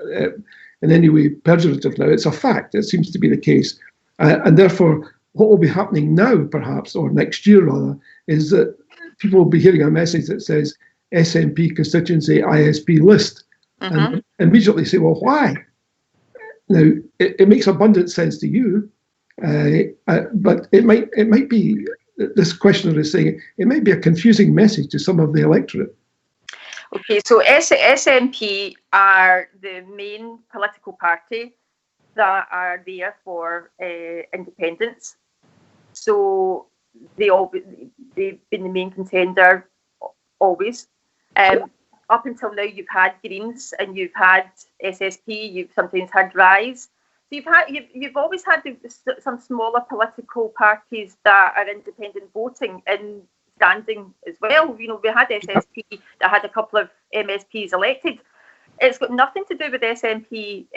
G: in any way pejorative now. It's a fact. It seems to be the case. And therefore, what will be happening now, perhaps, or next year rather, is that people will be hearing a message that says SNP constituency ISP list, and immediately say, well, why? Now, it makes abundant sense to you, but it might be, this questioner is saying, it might be a confusing message to some of the electorate.
H: Okay, so SNP are the main political party that are there for independence. So they've been the main contender always. Up until now, you've had Greens and you've had SSP. You've sometimes had Rise. So you've always had some smaller political parties that are independent voting and standing as well. You know, we had SSP that had a couple of MSPs elected. It's got nothing to do with SNP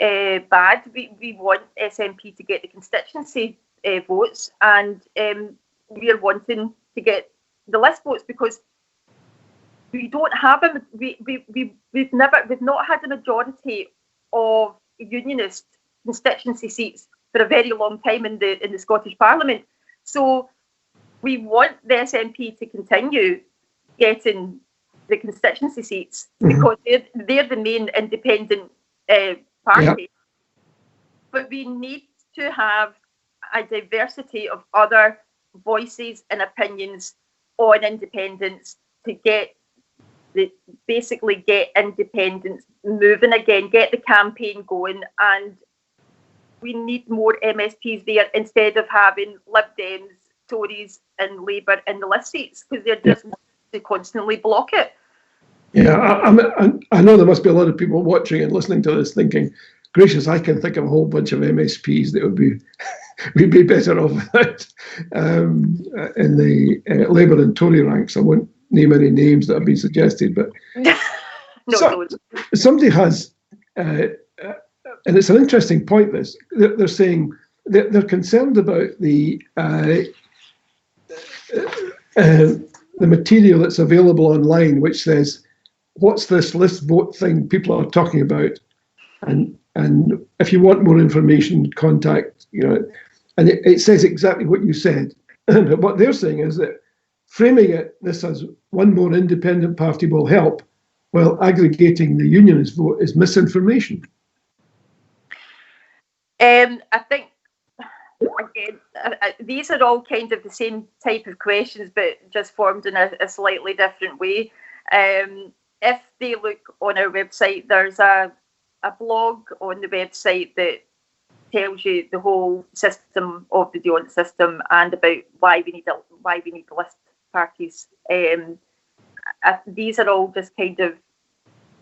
H: bad. We want SNP to get the constituency votes, and we're wanting to get the list votes because we don't have we've not had a majority of unionist constituency seats for a very long time in the Scottish Parliament. So we want the SNP to continue getting the constituency seats because they're the main independent party. But we need to have a diversity of other voices and opinions on independence to basically get independence moving again, get the campaign going, and we need more MSPs there instead of having Lib Dems, Tories and Labour in the list seats because they're just to constantly block it.
G: Yeah, I know there must be a lot of people watching and listening to this thinking, gracious, I can think of a whole bunch of MSPs that would be we'd be better off without in the Labour and Tory ranks. I won't name any names that have been suggested, but somebody has, and it's an interesting point. This they're saying they're concerned about the material that's available online, which says, "What's this list vote thing people are talking about?" And if you want more information, contact, and it says exactly what you said. But what they're saying is that framing this as one more independent party will help, while aggregating the unionist vote is misinformation.
H: I think, again, these are all kind of the same type of questions, but just formed in a slightly different way. If they look on our website, there's a blog on the website that tells you the whole system of the DeHunt system and about why we need the list parties. These are all just kind of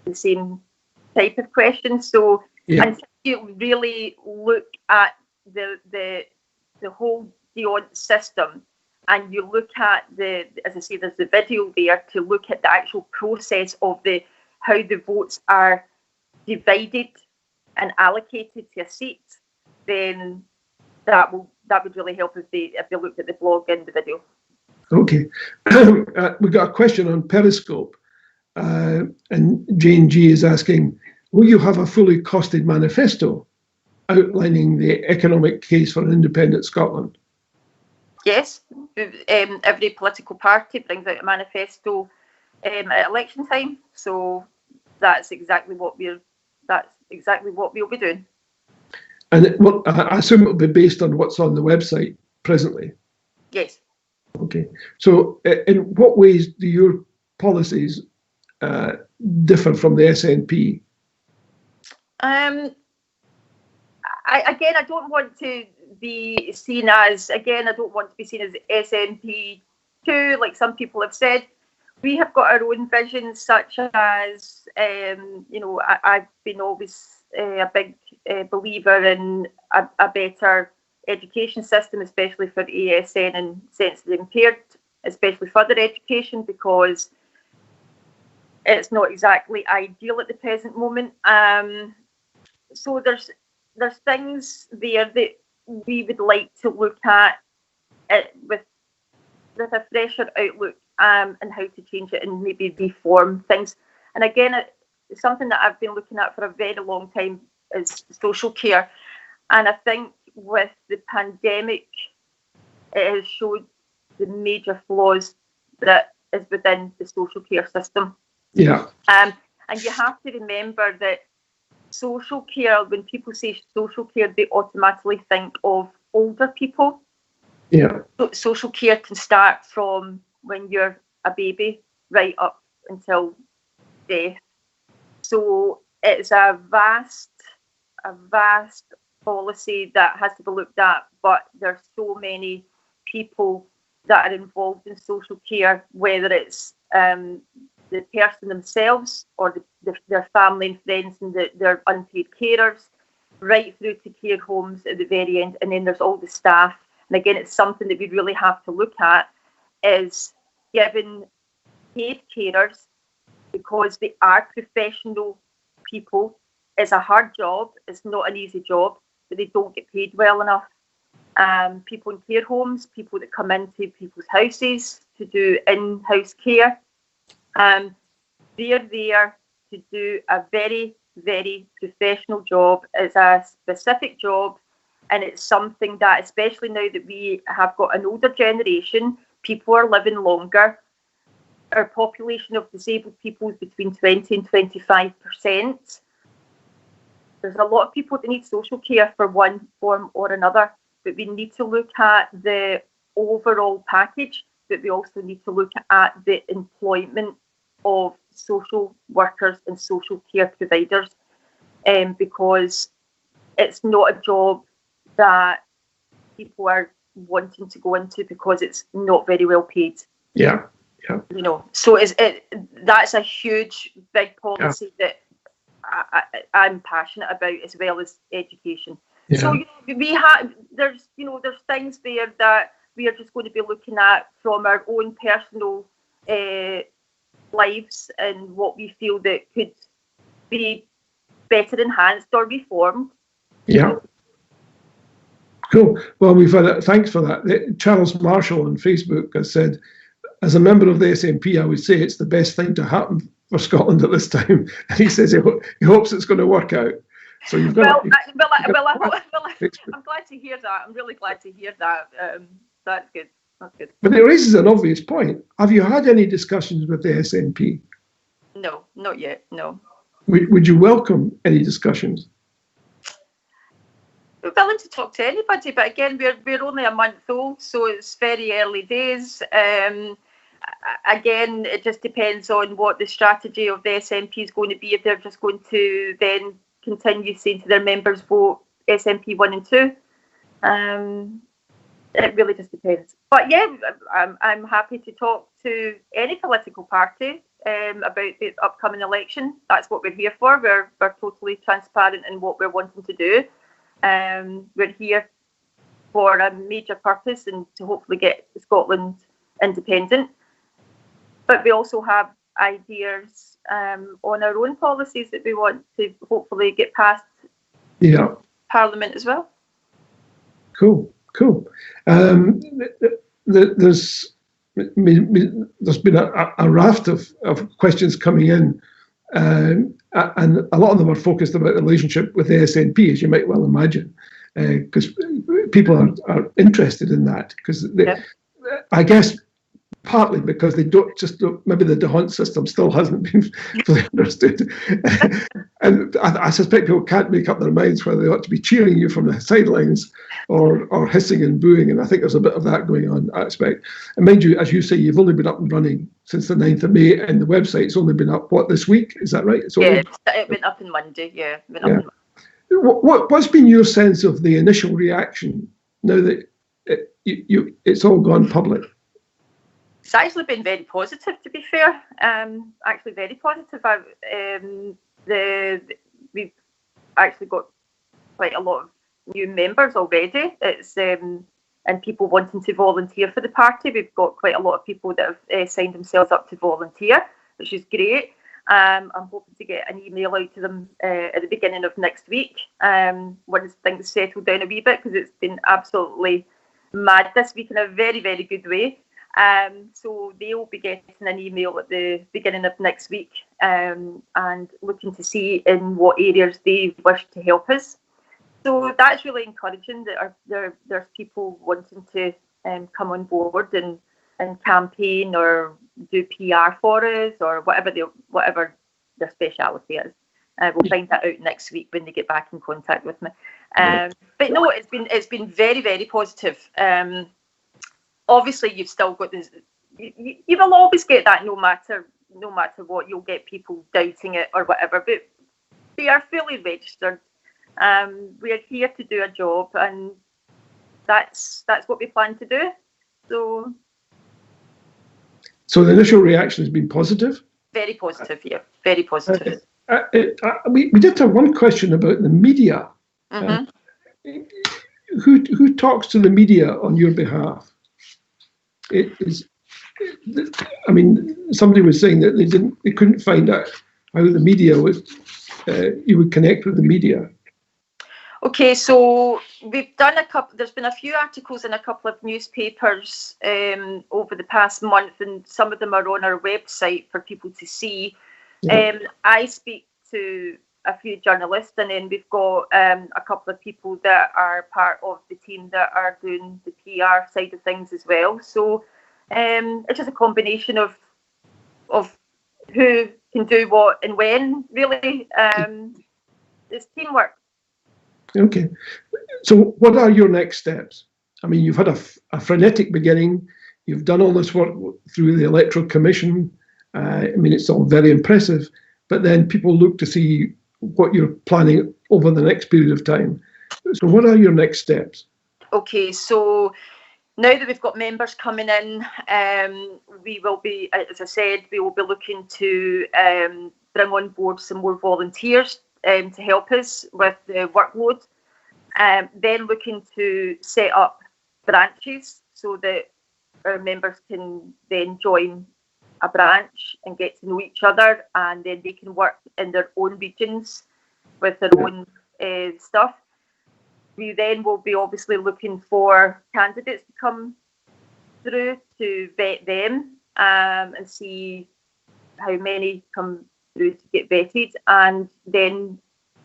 H: the same type of questions. So until you really look at the whole DeHunt system and you look at as I say, there's the video there to look at the actual process of how the votes are divided and allocated to a seat, then that would really help if they looked at the blog and the video.
G: Okay, we got a question on Periscope, and Jane G is asking, will you have a fully costed manifesto outlining the economic case for an independent Scotland?
H: Yes, every political party brings out a manifesto at election time, so that's exactly what we'll be doing.
G: And I assume it'll be based on what's on the website presently.
H: Yes.
G: Okay. So, in what ways do your policies differ from the SNP?
H: I don't want to be seen as SNP 2, like some people have said. We have got our own visions, such as, I've been always a big believer in a better education system, especially for ASN and sensory impaired, especially further education, because it's not exactly ideal at the present moment. So there's things there that we would like to look at it with a fresher outlook, and how to change it and maybe reform things. And again, it's something that I've been looking at for a very long time is social care. And I think with the pandemic, it has showed the major flaws that is within the social care system.
G: Yeah.
H: And you have to remember that social care, when people say social care, they automatically think of older people.
G: Yeah.
H: So social care can start from when you're a baby right up until death. So it's a vast policy that has to be looked at, but there's so many people that are involved in social care, whether it's the person themselves or their family and friends and their unpaid carers, right through to care homes at the very end, and then there's all the staff. And again, it's something that we really have to look at, is giving paid carers, because they are professional people. It's a hard job, it's not an easy job, but they don't get paid well enough. People in care homes, people that come into people's houses to do in-house care, they're there to do a very, very professional job. It's a specific job, and it's something that, especially now that we have got an older generation, people are living longer. Our population of disabled people is between 20 and 25%. There's a lot of people that need social care for one form or another, but we need to look at the overall package, but we also need to look at the employment of social workers and social care providers, because it's not a job that people are wanting to go into because it's not very well paid.
G: Yeah. Yeah.
H: You know, so that's a huge, big policy that I'm passionate about, as well as education.
G: Yeah.
H: So we have there's things there that we are just going to be looking at from our own personal lives, and what we feel that could be better enhanced or reformed.
G: Yeah. Cool. Well, we've had thanks for that. Charles Marshall on Facebook has said, as a member of the SNP, I would say it's the best thing to happen for Scotland at this time. And he says he hopes it's going to work out. So you've got.
H: I'm glad to hear that. I'm really glad to hear that. That's good. That's good.
G: But it raises an obvious point. Have you had any discussions with the SNP?
H: No, not yet. No.
G: Would you welcome any discussions?
H: We're willing to talk to anybody, but again, we're only a month old, so it's very early days. Again, it just depends on what the strategy of the SNP is going to be, if they're just going to then continue saying to their members, vote SNP 1 and 2. It really just depends. But yeah, I'm happy to talk to any political party about the upcoming election. That's what we're here for. We're totally transparent in what we're wanting to do. We're here for a major purpose, and to hopefully get Scotland independent. But we also have ideas on our own policies that we want to hopefully get past Parliament as well. Cool.
G: There's been a raft of questions coming in, and a lot of them are focused about the relationship with the SNP, as you might well imagine, because people are interested in that, because I guess partly because they don't maybe the DeHunt system still hasn't been fully understood. And I suspect people can't make up their minds whether they ought to be cheering you from the sidelines or hissing and booing. And I think there's a bit of that going on, I expect. And mind you, as you say, you've only been up and running since the 9th of May, and the website's only been up, this week? Is that right?
H: It went up on Monday,
G: What's been your sense of the initial reaction now that it's all gone public?
H: It's actually been very positive, to be fair. Actually, very positive. We've actually got quite a lot of new members already. It's and people wanting to volunteer for the party. We've got quite a lot of people that have signed themselves up to volunteer, which is great. I'm hoping to get an email out to them at the beginning of next week once things settle down a wee bit, because it's been absolutely mad this week in a very, very good way. So they'll be getting an email at the beginning of next week and looking to see in what areas they wish to help us. So that's really encouraging that there's people wanting to come on board and campaign or do PR for us or whatever their speciality is. We'll find that out next week when they get back in contact with me. But no, it's been very, very positive. Obviously, you've still got this. You will always get that, no matter what. You'll get people doubting it or whatever. But we are fully registered. We are here to do a job, and that's what we plan to do.
G: So the initial reaction has been positive?
H: Very positive, yeah. Very positive.
G: We did have one question about the media.
H: Mm-hmm.
G: Who talks to the media on your behalf? Somebody was saying that they couldn't find out how the media you would connect with the media.
H: Okay, so we've done there's been a few articles in a couple of newspapers over the past month, and some of them are on our website for people to see. Yeah. I speak to a few journalists, and then we've got a couple of people that are part of the team that are doing the PR side of things as well. So it's just a combination of who can do what and when, really. It's teamwork.
G: Okay. So what are your next steps? I mean, you've had a frenetic beginning. You've done all this work through the Electoral Commission. It's all very impressive. But then people look to see what you're planning over the next period of time. So what are your next steps?
H: Okay, so now that we've got members coming in, we will be, as I said, we will be looking to bring on board some more volunteers to help us with the workload. Then looking to set up branches so that our members can then join a branch and get to know each other, and then they can work in their own regions with their own stuff. We then will be obviously looking for candidates to come through to vet them and see how many come through to get vetted, and then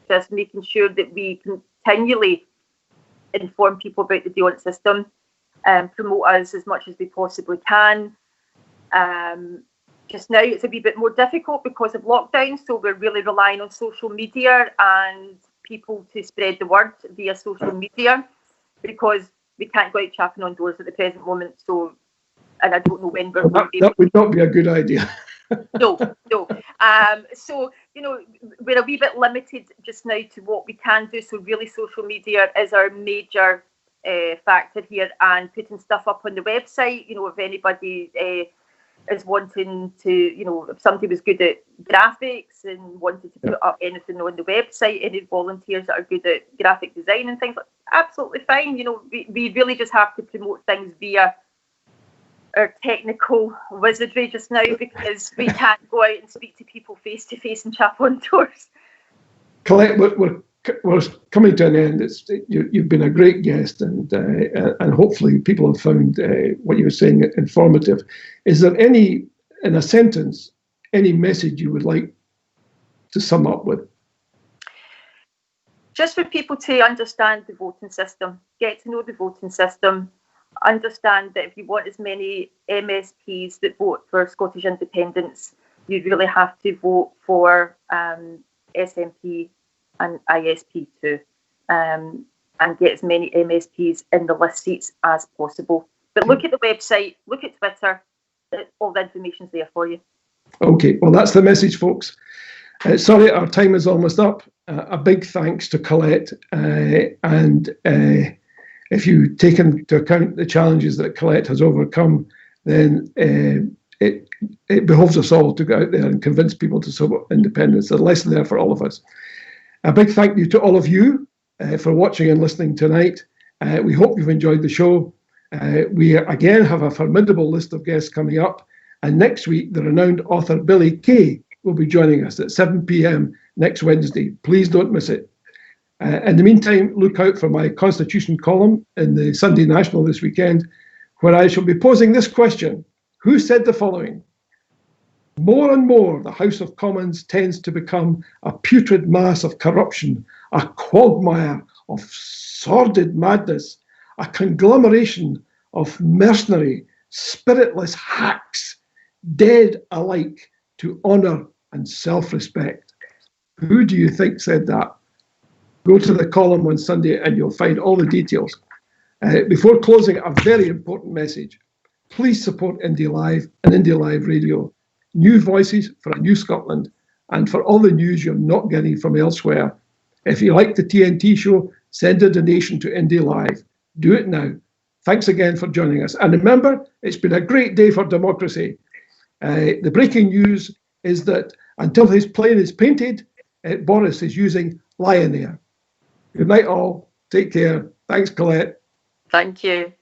H: just making sure that we continually inform people about the DONT system and promote us as much as we possibly can. Just now it's a wee bit more difficult because of lockdown, so we're really relying on social media and people to spread the word via social media, because we can't go out chapping on doors at the present moment. So, and I don't know when we're going to be.
G: That would not be a good idea.
H: No. So, we're a wee bit limited just now to what we can do. So really social media is our major factor here, and putting stuff up on the website, if anybody is wanting to, if somebody was good at graphics and wanted to put up anything on the website, any volunteers that are good at graphic design and things like that, absolutely fine. We really just have to promote things via our technical wizardry just now, because we can't go out and speak to people face to face and chap on doors.
G: Colette, we're coming to an end. You've been a great guest, and hopefully people have found what you were saying informative. Is there any, in a sentence, any message you would like to sum up with?
H: Just for people to understand the voting system, get to know the voting system, understand that if you want as many MSPs that vote for Scottish independence, you really have to vote for SNP and ISP too, and get as many MSPs in the list seats as possible. But look at the website, look at Twitter, all the information's there for you.
G: Okay, well, that's the message, folks. Sorry, our time is almost up. A big thanks to Colette, and if you take into account the challenges that Colette has overcome, then it behoves us all to go out there and convince people to support independence. There's a lesson there for all of us. A big thank you to all of you for watching and listening tonight. We hope you've enjoyed the show. We again have a formidable list of guests coming up. And next week, the renowned author Billy Kay will be joining us at 7 p.m. next Wednesday. Please don't miss it. In the meantime, look out for my Constitution column in the Sunday National this weekend, where I shall be posing this question. Who said the following? More and more, the House of Commons tends to become a putrid mass of corruption, a quagmire of sordid madness, a conglomeration of mercenary, spiritless hacks, dead alike to honour and self-respect. Who do you think said that? Go to the column on Sunday and you'll find all the details. Before closing, a very important message. Please support Indie Live and Indie Live Radio. New voices for a new Scotland, and for all the news you're not getting from elsewhere. If you like the TNT show, send a donation to Indie Live. Do it now. Thanks again for joining us. And remember, it's been a great day for democracy. The breaking news is that until his plane is painted, Boris is using Lion Air. Good night all. Take care. Thanks, Colette.
H: Thank you.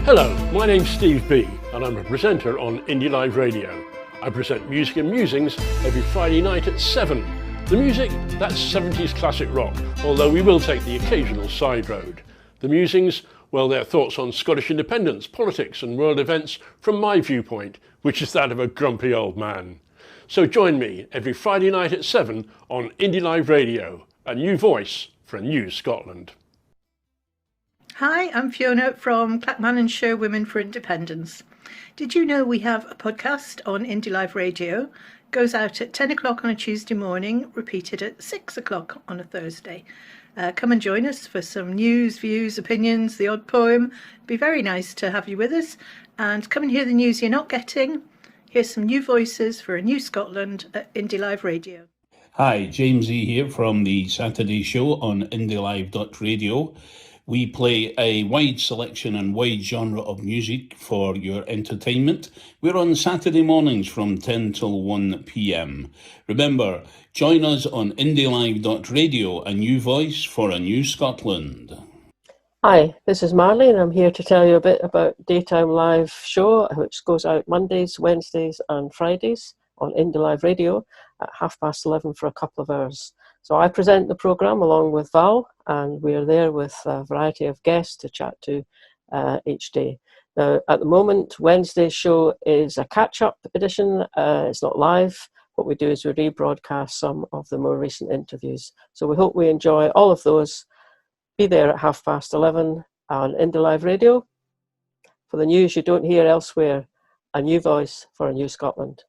A: Hello, my name's Steve B, and I'm a presenter on Indie Live Radio. I present music and musings every Friday night at 7. The music, that's 70s classic rock, although we will take the occasional side road. The musings, well, they're thoughts on Scottish independence, politics and world events from my viewpoint, which is that of a grumpy old man. So join me every Friday night at 7 on Indie Live Radio, a new voice for a new Scotland.
B: Hi, I'm Fiona from Clackmannanshire Women for Independence. Did you know we have a podcast on Indie Live Radio? Goes out at 10 o'clock on a Tuesday morning, repeated at 6 o'clock on a Thursday. Come and join us for some news, views, opinions, the odd poem. It'd be very nice to have you with us. And come and hear the news you're not getting. Here's some new voices for a new Scotland at Indie Live Radio.
C: Hi, James E here from the Saturday show on indielive.radio. We play a wide selection and wide genre of music for your entertainment. We're on Saturday mornings from 10 till 1 p.m. Remember, join us on indielive.radio, a new voice for a new Scotland.
D: Hi, this is Marlene. I'm here to tell you a bit about Daytime Live show, which goes out Mondays, Wednesdays and Fridays on Indie Live Radio at 11:30 for a couple of hours. So I present the programme along with Val, and we're there with a variety of guests to chat to each day. Now, at the moment, Wednesday's show is a catch-up edition. It's not live. What we do is we rebroadcast some of the more recent interviews. So we hope we enjoy all of those. Be there at 11:30 on Indie Live Radio. For the news you don't hear elsewhere, a new voice for a new Scotland.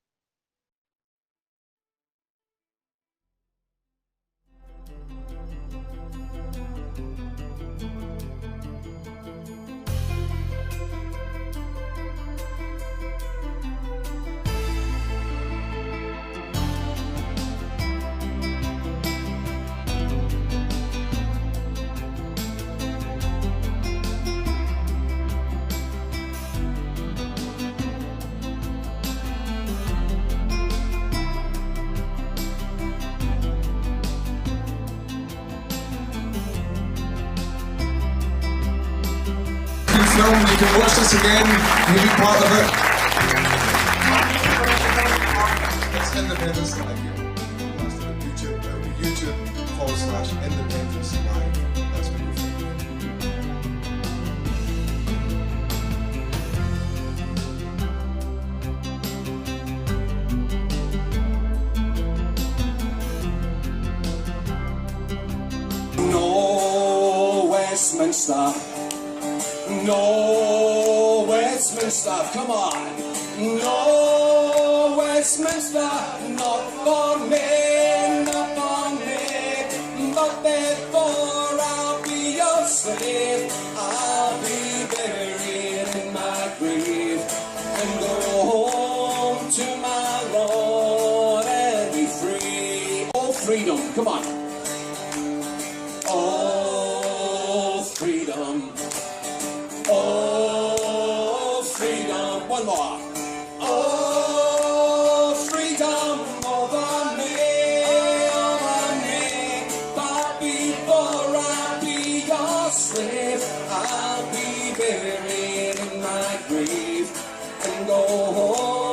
E: Film, you can watch this again, you can be part of it. It's Independence Live. That's on YouTube. It'll be YouTube.com/Independence Live. That's what you'll find.
F: No Westminster. No Westminster, come on. No Westminster, not for me, not for me. But before I'll be your slave, I'll be buried in my grave. Come on. Oh, freedom. Oh, freedom. One more. Oh, freedom over me. But before I be your slave, I'll be buried in my grave and go home.